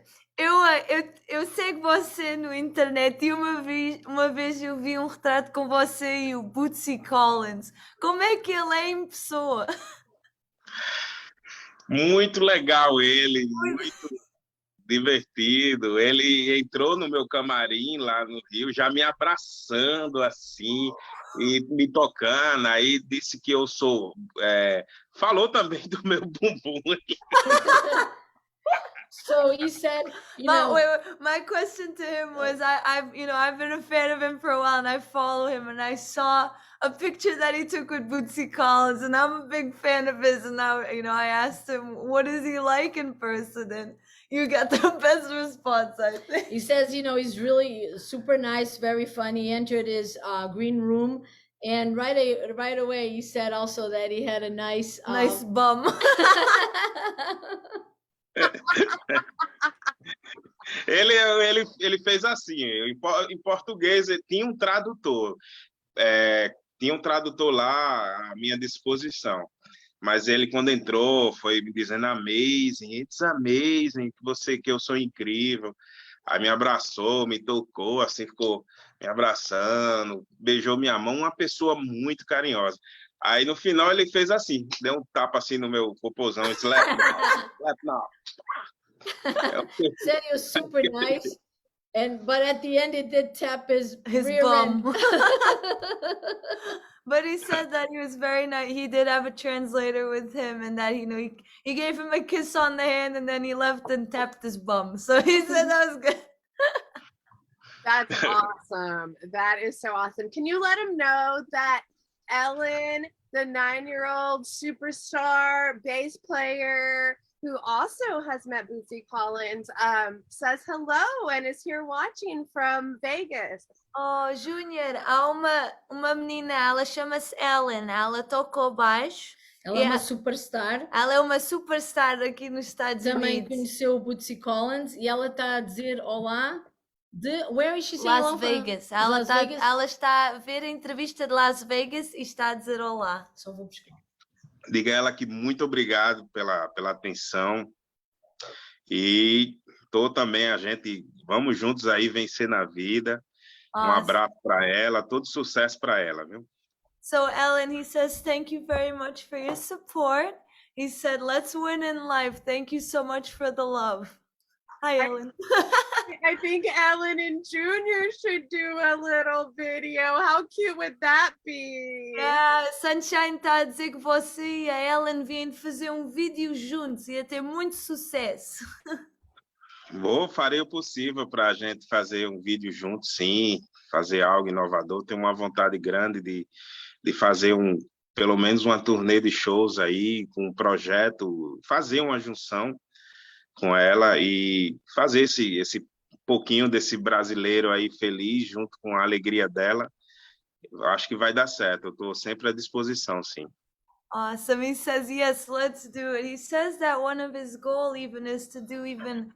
eu sigo você no internet e uma vez eu vi um retrato com você e o Bootsy Collins. Como é que ele é em pessoa? Muito legal ele, muito divertido. Ele entrou no meu camarim lá no Rio, já me abraçando assim e me tocando. Aí disse que eu sou. Falou também do meu bumbum. So he said, you But know, wait, my question to him was, I've been a fan of him for a while, and I follow him, and I saw a picture that he took with Bootsy Collins, and I'm a big fan of his, and now, I asked him, what is he like in person, and you got the best response, I think. he says, he's really super nice, very funny. He entered his green room, and right away he said also that he had a nice Nice bum. Ele fez assim, em português tinha um tradutor. Tinha um tradutor lá à minha disposição. Mas ele, quando entrou, foi me dizendo amazing, it's amazing, que eu sou incrível. Aí me abraçou, me tocou, assim, ficou me abraçando, beijou minha mão, uma pessoa muito carinhosa. Aí no final ele fez assim, deu um tapa assim no meu popozão, slap now. said he was super nice, but at the end he did tap his rear bum. end. But he said that he was very nice. He did have a translator with him, and that he gave him a kiss on the hand, and then he left and tapped his bum. So he said that was good. That's awesome. That is so awesome. Can you let him know that Ellen, the 9-year-old superstar bass player who also has met Bootsy Collins, says hello and is here watching from Vegas. Oh, Júnior, há uma menina, ela chama-se Ellen, ela tocou baixo. Ela é uma superstar. Ela é uma superstar aqui nos Estados Também Unidos. conheceu o Bootsy Collins e ela está a dizer olá de where is she saying Las hello from? Vegas. Vegas? Ela está a ver a entrevista de Las Vegas e está a dizer olá. Só vou buscar. Diga a ela que muito obrigado pela atenção. E também vamos juntos aí vencer na vida. Um abraço para ela, todo sucesso para ela, viu? So Ellen, he says, thank you very much for your support. He said, let's win in life. Thank you so much for the love. Hi, Ellen. I think Ellen and Junior should do a little video. How cute would that be? Yeah, Sunshine está a dizer que você e a Ellen vêm fazer um vídeo juntos. Ia ter muito sucesso. Farei o possível para a gente fazer um vídeo junto, sim, fazer algo inovador. Tenho uma vontade grande de fazer pelo menos uma turnê de shows aí, com um projeto, fazer uma junção com ela e fazer esse pouquinho desse brasileiro aí feliz, junto com a alegria dela. Eu acho que vai dar certo, eu estou sempre à disposição, sim. Awesome. He says, yes, let's do it. He says that one of his goal even is to do even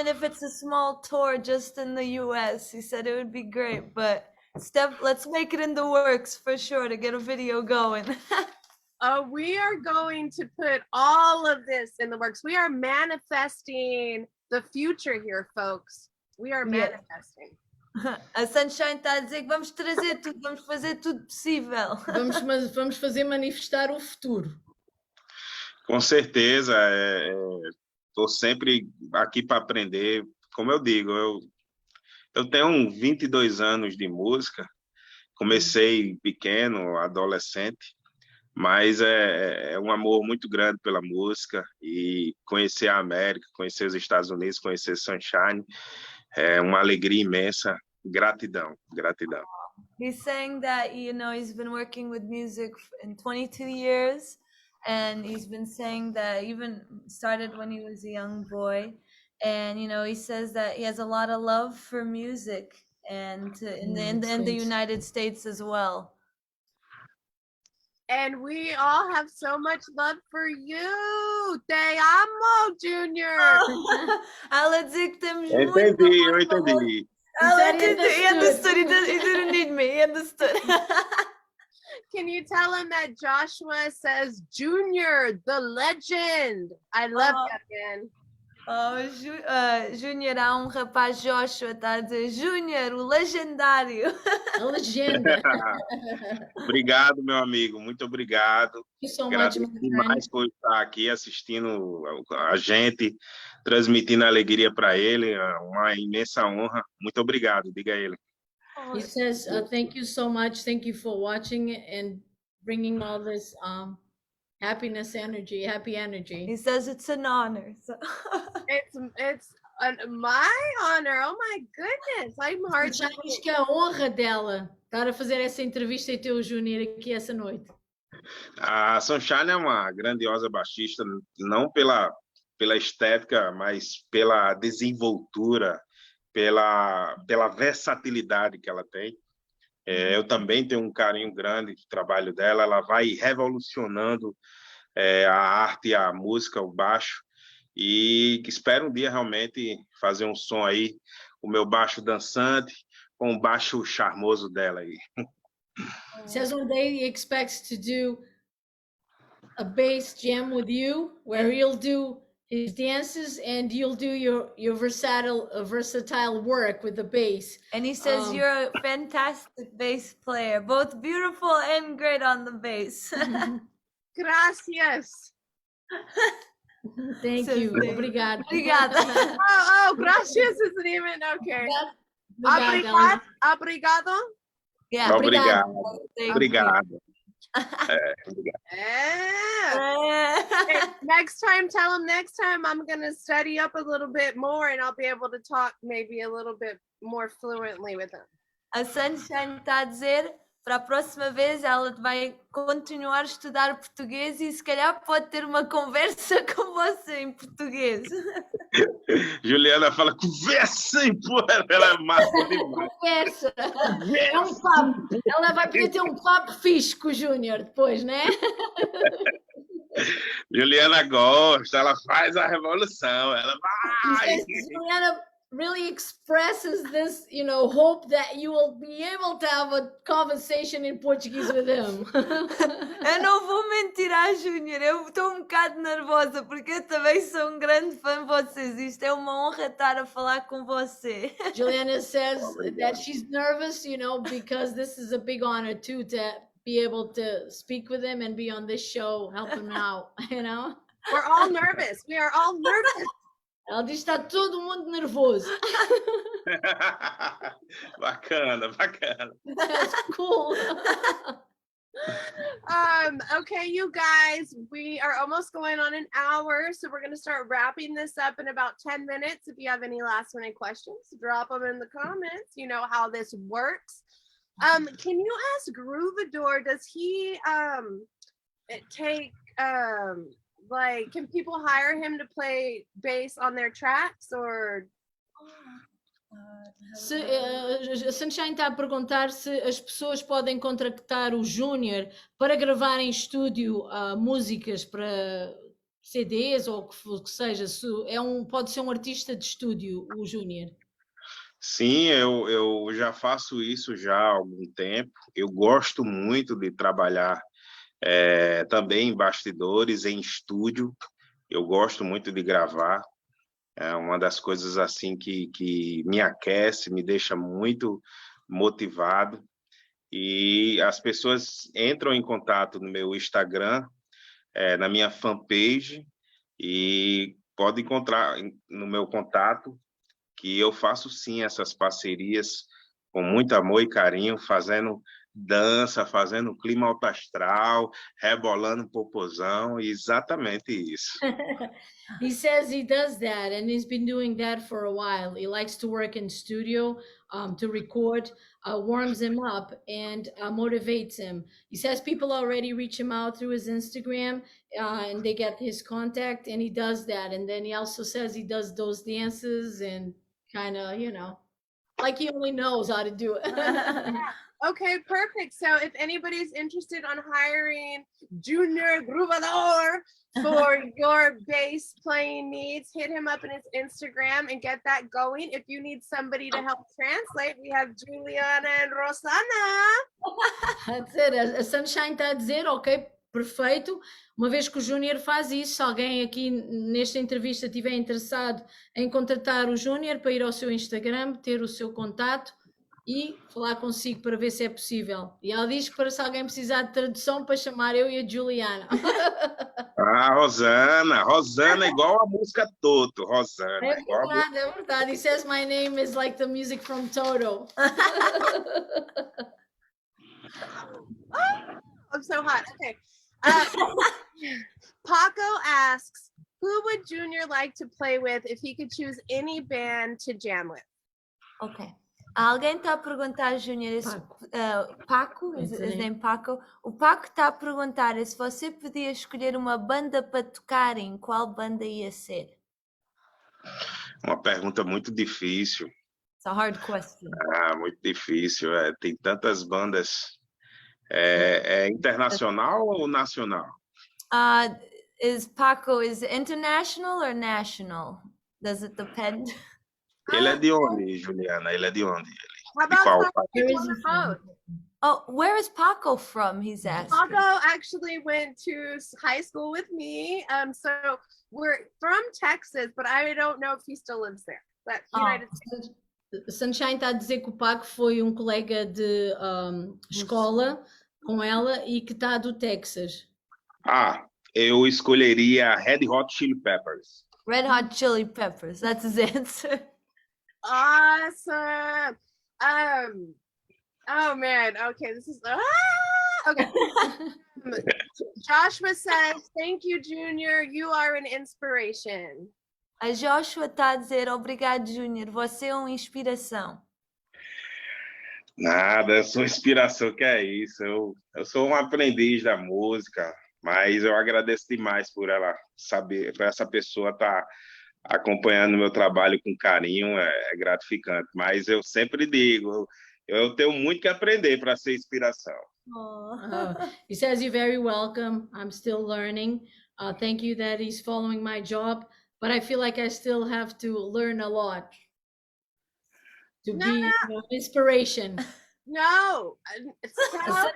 if it's a small tour just in the US. He said it would be great, but let's make it in the works for sure to get a video going. We are going to put all of this in the works. We are manifesting the future here, folks. We are Yeah. manifesting. A Sunshine está a dizer que vamos trazer tudo, vamos fazer tudo possível. Vamos fazer manifestar o futuro. Com certeza, estou sempre aqui para aprender. Como eu digo, eu tenho 22 anos de música, comecei pequeno, adolescente, mas é um amor muito grande pela música e conhecer a América, conhecer os Estados Unidos, conhecer Sunshine, é uma alegria imensa. Gratidão, gratidão. He's saying that, he's been working with music in 22 years, and he's been saying that even started when he was a young boy. And, he says that he has a lot of love for music and in the United States as well. And we all have so much love for you. Te amo, Junior. Ela dizer que temos Eu muito entendi, amor eu por você. entendi. Ela He understood. He didn't need me. He understood. Can you tell him that Joshua says, Junior, the legend? I love that, man. Júnior, há um rapaz, Joshua, está a dizer, Júnior, o legendário. A legenda. Obrigado, meu amigo, muito obrigado. Thank you so much, Agradeço my friend. demais por estar aqui assistindo a gente, transmitindo alegria para ele, uma imensa honra. Muito obrigado, diga a ele. He says, thank you so much. Thank you for watching and bringing all this happiness energy, happy energy. He says it's an honor. So. It's my honor. Oh my goodness. I'm hard. Já diz que é a honra dela estar a fazer essa entrevista e ter o Júnior aqui essa noite. A Sunshine é uma grandiosa baixista, não pela estética, mas pela desenvoltura, pela versatilidade que ela tem. Eu também tenho um carinho grande do trabalho dela, ela vai revolucionando a arte, a música, o baixo, e espero um dia realmente fazer um som aí, o meu baixo dançante, com o baixo charmoso dela aí. Says one day he expects to do a bass jam with you, where he'll do his dances and you'll do your versatile work with the bass. And he says you're a fantastic bass player, both beautiful and great on the bass. Gracias. Thank you. Obrigado. Obrigada. Oh, gracias isn't even okay. Obrigado. Obrigado. Yeah. Obrigado. Thank Obrigado. Okay, next time, tell him next time I'm going to study up a little bit more and I'll be able to talk maybe a little bit more fluently with him. A Sunshine está a dizer, para a próxima vez ela vai continuar a estudar português e se calhar pode ter uma conversa com você em português. Juliana fala, conversa, pô, ela é massa demais. Conversa. É um papo. Ela vai poder ter um papo fixe com o Júnior depois, né? Juliana gosta, ela faz a revolução, ela vai. Juliana really expresses this, hope that you will be able to have a conversation in Portuguese with him. Eu não vou mentir à Júnior, eu estou um bocado nervosa porque eu também sou um grande fã de vocês. Isto é uma honra estar a falar com você. Juliana says that she's nervous, because this is a big honor too to be able to speak with him and be on this show, help him out, We're all nervous. We are all nervous. Ela diz que está todo mundo nervoso. Bacana, bacana. That's cool. Okay, you guys, we are almost going on an hour, so we're going to start wrapping this up in about 10 minutes. If you have any last minute questions, drop them in the comments. You know how this works. Can you ask Groovador, does he take like, can people hire him to play bass on their tracks, or Sunshine está a perguntar se as pessoas podem contratar o Júnior para gravar em estúdio músicas para CDs ou o que seja. Pode ser um artista de estúdio, o Júnior. Sim, eu já faço isso já há algum tempo. Eu gosto muito de trabalhar também em bastidores, em estúdio. Eu gosto muito de gravar. É uma das coisas assim que me aquece, me deixa muito motivado. E as pessoas entram em contato no meu Instagram, na minha fanpage, e podem encontrar no meu contato que eu faço sim essas parcerias com muito amor e carinho, fazendo dança, fazendo clima alto astral, rebolando popozão, exatamente isso. He says he does that, and he's been doing that for a while. He likes to work in studio to record, warms him up and motivates him. He says people already reach him out through his Instagram and they get his contact, and he does that. And then he also says he does those dances and kind of, like he only knows how to do it. Okay, perfect. So if anybody's interested on hiring Junior Groovador for your bass playing needs, hit him up in his Instagram and get that going. If you need somebody to help translate, we have Juliana and Rosana. That's it. A Sunshine está a dizer, ok, perfeito. Uma vez que o Júnior faz isso, se alguém aqui nesta entrevista estiver interessado em contratar o Júnior para ir ao seu Instagram, ter o seu contato e falar consigo para ver se é possível. E ela diz que para se alguém precisar de tradução, para chamar eu e a Juliana. Rosana igual a música Toto, Rosana. É verdade. He says my name is like the music from Toto. I'm so hot. Okay. Paco asks, who would Junior like to play with if he could choose any band to jam with? Ok. Alguém está a perguntar, Júnior, Paco, his name Paco. O Paco está a perguntar se você podia escolher uma banda para tocar, em qual banda ia ser? Uma pergunta muito difícil. It's a hard question. Muito difícil. Tem tantas bandas. É internacional ou nacional? Is Paco international or national? Does it depend? Ele é de onde, Juliana? Ele é de onde? How De qual about país? Oh, where is Paco from? He's asking. Paco actually went to high school with me. So we're from Texas, but I don't know if he still lives there. But United States. Sunshine está a dizer que o Paco foi um colega de escola com ela e que está do Texas. Eu escolheria Red Hot Chili Peppers. Red Hot Chili Peppers. That's his answer. Awesome. Oh man. Okay, this is okay. Joshua says, "Thank you, Junior. You are an inspiration." A Joshua está a dizer, obrigado, Júnior. Você é uma inspiração. Nada, eu sou inspiração, que é isso. Eu sou um aprendiz da música, mas eu agradeço demais por ela saber, por essa pessoa estar acompanhando meu trabalho com carinho, é gratificante. Mas eu sempre digo, eu tenho muito que aprender para ser inspiração. He says you're very welcome. I'm still learning. Thank you that he's following my job, but I feel like I still have to learn a lot to be inspiration. No, tell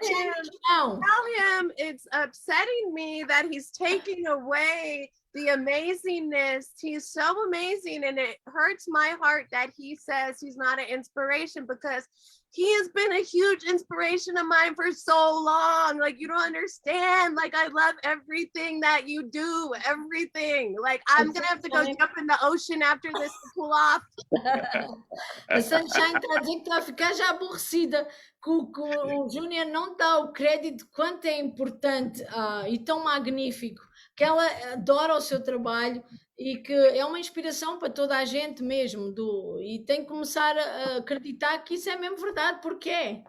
No. him it's upsetting me that he's taking away the amazingness. He's so amazing, and it hurts my heart that he says he's not an inspiration, because he has been a huge inspiration of mine for so long. Like, you don't understand. Like, I love everything that you do, everything. Like, I'm gonna have to go jump in the ocean after this to cool off. A Sunshine está a dizer que está a ficar já aborrecida, que o Júnior não dá o crédito quanto é importante e tão magnífico, que ela adora o seu trabalho e que é uma inspiração para toda a gente mesmo, e tem que começar a acreditar que isso é mesmo verdade, porque é.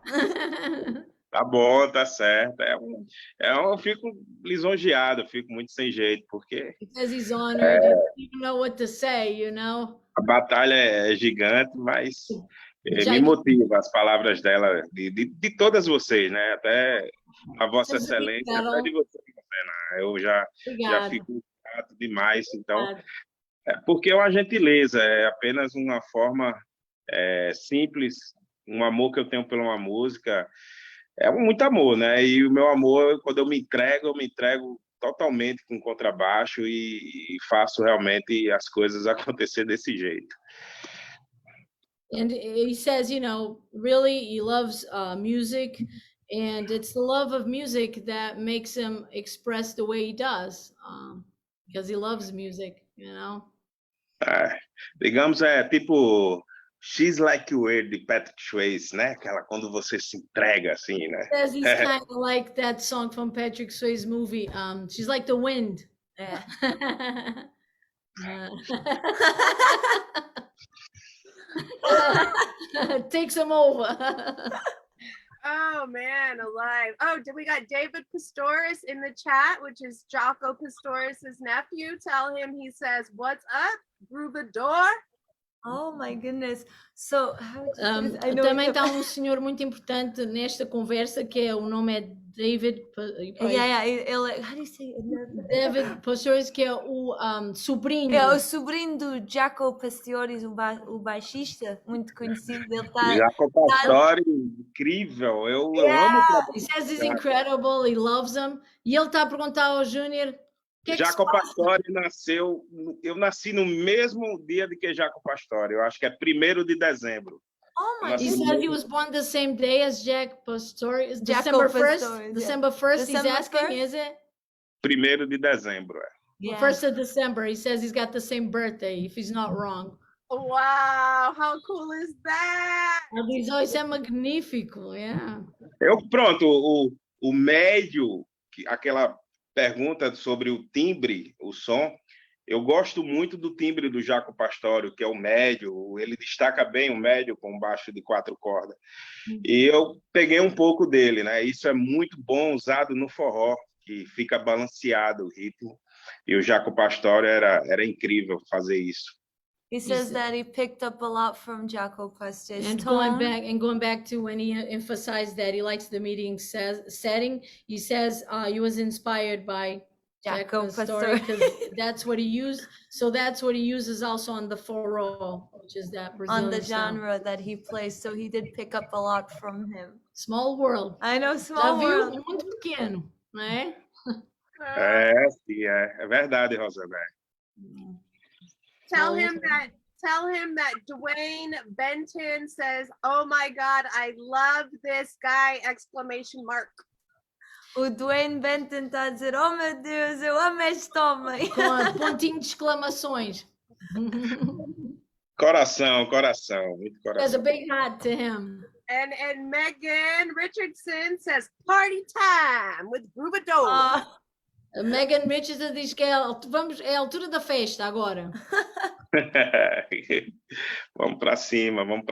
Tá bom, tá certo. Eu fico lisonjeado, eu fico muito sem jeito, porque Because he's honored, he doesn't even know what to say, you know? a batalha é gigante, mas Já me motiva as palavras dela, de todas vocês, né? Até a Vossa Sempre Excelência, Carol. até de você, Helena. Eu já Obrigada. fico grato demais, então, Obrigada. porque é uma gentileza, é apenas uma forma simples, um amor que eu tenho por uma música, é muito amor, né? E o meu amor, quando eu me entrego totalmente com contrabaixo e faço realmente as coisas acontecer desse jeito. And he says, you know, really he loves music, and it's the love of music that makes him express the way he does, because he loves music, you know. Digamos, tipo She's Like You Were, de Patrick Swayze, né? Aquela quando você se entrega, assim, né? Says he's kind of like that song from Patrick Swayze movie, She's Like the Wind. Yeah. Takes him over. Oh man, alive. Oh, we got David Pastoris in the chat, which is Jocko Pastoris's nephew. Tell him, he says, "What's up, Rubador?" Oh my goodness. So, I know Também está senhor muito importante nesta conversa, que o nome é David. Yeah, how do you say it? David Pastoris, que é o sobrinho. É o sobrinho do Jaco Pastorius, o baixista, muito conhecido. Ele tá. Jaco Pastorius, incrível. Eu amo o trabalho. He says he's incredible, he loves him. E ele está a perguntar ao Júnior. Jaco Pastorius nasceu. Eu nasci no mesmo dia de que Jaco Pastorius. Eu acho que é 1º de dezembro. Oh my He said he was born the same day as Jack Pastorius. Jaco December 1st. Pastorius, December 1st. December He's asking, 1st? is it? 1º de dezembro, Yeah. 1st of December. He says he's got the same birthday, if he's not wrong. Wow, how cool is that? Ele diz, oh, isso é magnífico, yeah. Pronto, o médio, aquela pergunta sobre o timbre, o som, eu gosto muito do timbre do Jaco Pastorius, que é o médio, ele destaca bem o médio com baixo de 4 cordas. E eu peguei um pouco dele, né? Isso é muito bom usado no forró, que fica balanceado o ritmo. E o Jaco Pastorius era incrível fazer isso. He says that he picked up a lot from Jaco Pastorius. And going back to when he emphasized that he likes the meeting setting, he says he was inspired by Jaco Pastorius, Pastorius. because that's what he used. So that's what he uses also on the forró, which is that Brazilian On the sound. genre that he plays, so he did pick up a lot from him. Small world. I know, Já small viu? world. É muito pequeno, não é? Sim, é verdade, Rosané. Tell him that Dwayne Benton says, "Oh my God, I love this guy!" Exclamation mark. O Dwayne Benton está a dizer, oh meu Deus, eu amo este homem. Com pontinho de exclamações. Coração, muito There's a coração. big hat to him. And Megan Richardson says, "Party time with Rubador." Ah, A Megan Richardson diz que é a altura da festa agora. Vamos para cima, vamos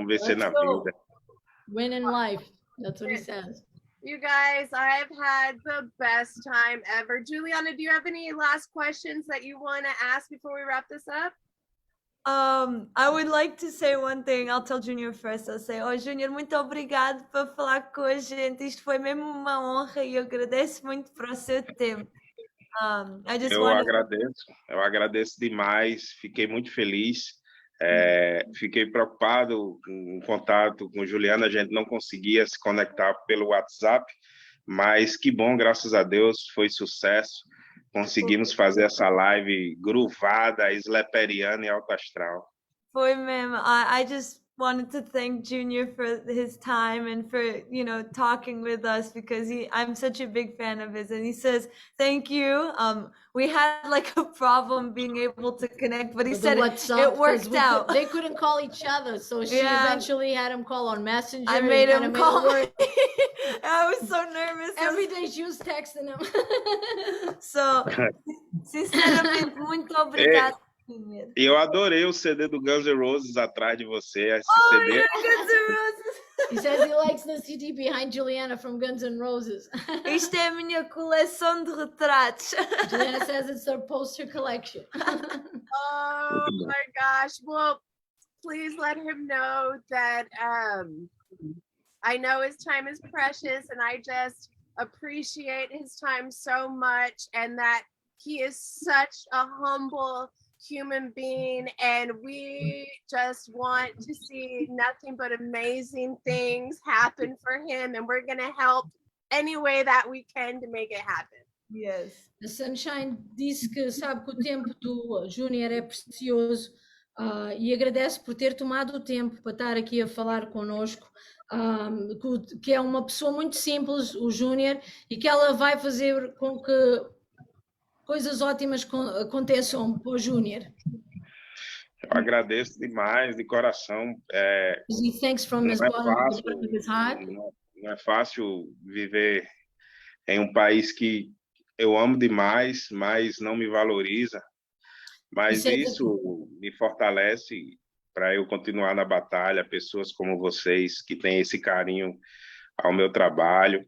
vencer na Let's go. vida. Win in life. That's what he says. You guys, I've had the best time ever. Juliana, do you have any last questions that you want to ask before we wrap this up? I would like to say one thing. I'll tell Junior first. I'll say, oh Junior, muito obrigado por falar com a gente. Isto foi mesmo uma honra e eu agradeço muito por o seu tempo. I just want Eu agradeço demais, fiquei muito feliz. Fiquei preocupado com o contato com Juliana, a gente não conseguia se conectar pelo WhatsApp, mas que bom, graças a Deus, foi sucesso. Conseguimos fazer essa live groovada, sleperiana e alto astral. Foi mesmo. I just wanted to thank Junior for his time and for, you know, talking with us because I'm such a big fan of his. And he says, thank you. We had like a problem being able to connect, but he With said the it WhatsApp, 'cause worked out. They couldn't call each other, so she Yeah. eventually had him call on Messenger. I and made kinda him it call me. work. I was so nervous. Every day she was texting him. So, sinceramente, muito obrigada, Junior. E eu adorei o CD do Guns N' Roses atrás de você. Esse Oh, CD. yeah, Guns N' Roses. He says he likes the CD behind Juliana from Guns N' Roses. Isto é a minha coleção de retratos. Juliana says it's their poster collection. Oh my gosh. Well, please let him know that I know his time is precious and I just appreciate his time so much and that he is such a humble human being and we just want to see nothing but amazing things happen for him and we're going to help any way that we can to make it happen. Yes. A Sunshine disse que sabe que o tempo do Júnior é precioso e agradece por ter tomado o tempo para estar aqui a falar connosco, que é uma pessoa muito simples, o Júnior, e que ela vai fazer com que coisas ótimas aconteçam para o Júnior. Eu agradeço demais, de coração. He thanks from his bottom of his heart. Não é fácil viver em um país que eu amo demais, mas não me valoriza. Mas isso me fortalece para eu continuar na batalha. Pessoas como vocês que têm esse carinho ao meu trabalho.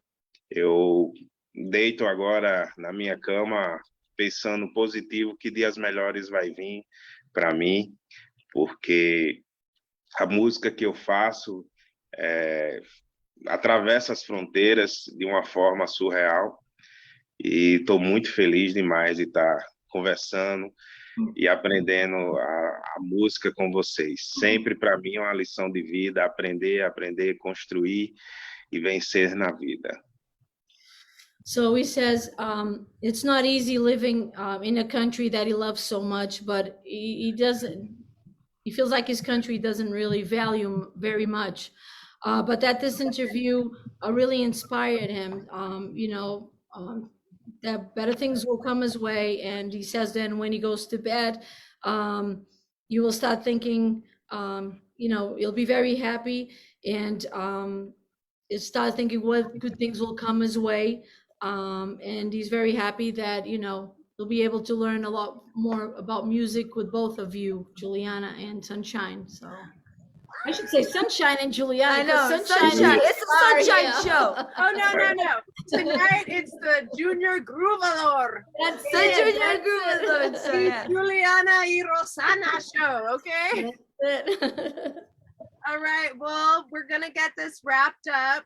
Eu deito agora na minha cama pensando positivo que dias melhores vai vir para mim, porque a música que eu faço atravessa as fronteiras de uma forma surreal e estou muito feliz demais de estar conversando e aprendendo a música com vocês. Sempre para mim é uma lição de vida, aprender, construir e vencer na vida. So he says it's not easy living in a country that he loves so much, but he feels like his country doesn't really value him very much. But that this interview really inspired him, that better things will come his way. And he says then when he goes to bed, you will start thinking, you'll be very happy and start thinking what good things will come his way. And he's very happy that, he'll be able to learn a lot more about music with both of you, Juliana and Sunshine. So I should say Sunshine and Juliana. I know, Sunshine. It's a Sunshine show. Oh, no. Tonight it's the Junior Groovador. That's The it. Junior Groovador show, yeah. Juliana y Rosana show, okay? That's it. All right, well, we're going to get this wrapped up.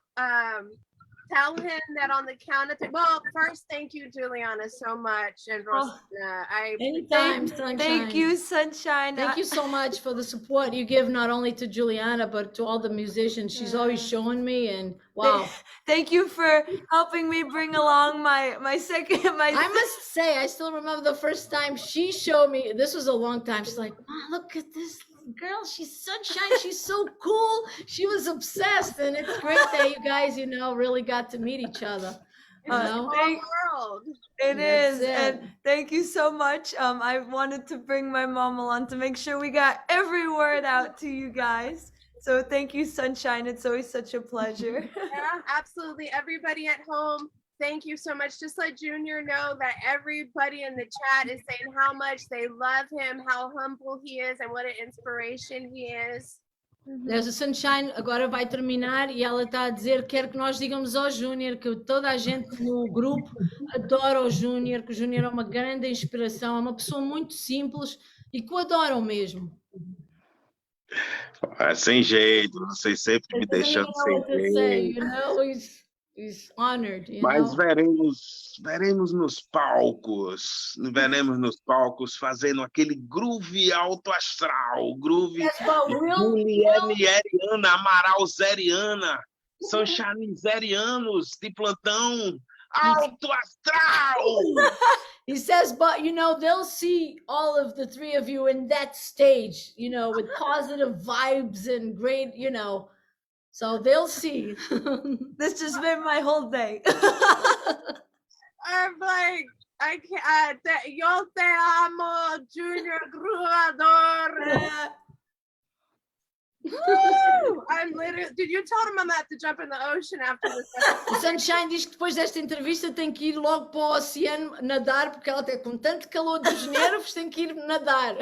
Tell him that on the count of three. Well, first, thank you, Juliana, so much. And Rosana, Anytime, Sunshine. Thank you, Sunshine. Thank you so much for the support you give not only to Juliana, but to all the musicians. She's always showing me, and wow. Thank you for helping me bring along my I must say, I still remember the first time she showed me, this was a long time. She's like, "Mom, look at this girl. She's Sunshine. She's so cool." She was obsessed. And it's great that you guys, really got to meet each other. world. It That's is. it. And thank you so much. I wanted to bring my mom along to make sure we got every word out to you guys. So thank you, Sunshine. It's always such a pleasure. Yeah, absolutely. Everybody at home, thank you so much. Just let Junior know that everybody in the chat is saying how much they love him, how humble he is, and what an inspiration he is. There's a Sunshine agora vai terminar e ela está a dizer quer que nós digamos ao Júnior que toda a gente no grupo adora o Júnior, que o Júnior é uma grande inspiração, é uma pessoa muito simples e que o adoram mesmo. Sem jeito, vocês sempre me deixando sem jeito. He's honored, Mas veremos nos palcos fazendo aquele groove alto astral, groove Juliane Eriana, Amaral Zeriana, Sunshine Zerianos de plantão, Alto astral! He says, but they'll see all of the three of you in that stage, with positive vibes and great, so they'll see. This just made my whole day. I'm like, I can't. Yo te amo, Junior Grubador. Woo! I'm literally. Did you tell him I'm about to jump in the ocean after this? O Sunshine diz que depois desta entrevista tem que ir logo para o oceano nadar, porque ela tem com tanto calor dos nervos, tem que ir nadar.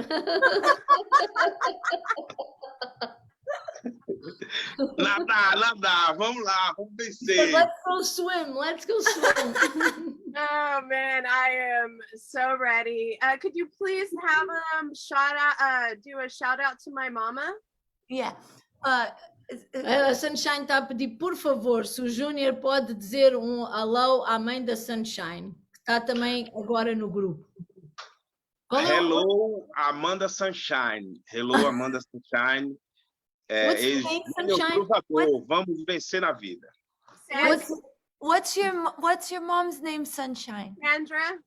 Nadar, vamos lá, vamos vencer. Let's go swim. Oh man, I am so ready. Could you please have do a shout out to my mama? Yeah. A Sunshine está a pedir, por favor, se o Júnior pode dizer um alô à mãe da Sunshine, que está também agora no grupo. Hello, Amanda Sunshine. Hello, Amanda Sunshine. What's your name, Sunshine? Vamos vencer na vida. What's your mom's name, Sunshine? Sandra.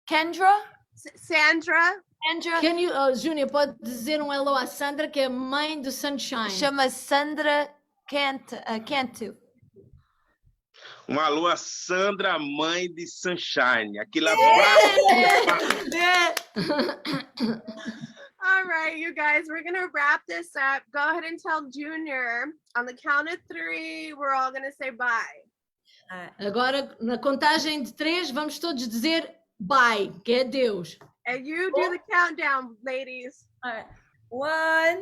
Kendra? Sandra. Sandra? Can you, Júnior, pode dizer um hello à Sandra, que é a mãe do Sunshine. Chama Sandra Cantu. Um alô a Sandra, mãe de Sunshine. Aquilo All right, you guys, we're going to wrap this up. Go ahead and tell Junior on the count of 3, we're all going to say bye. Agora, na contagem de 3, vamos todos dizer bye, que é Deus. And you do the countdown, ladies. All right. 1,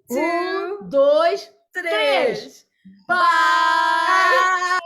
2, 2, 3. Bye!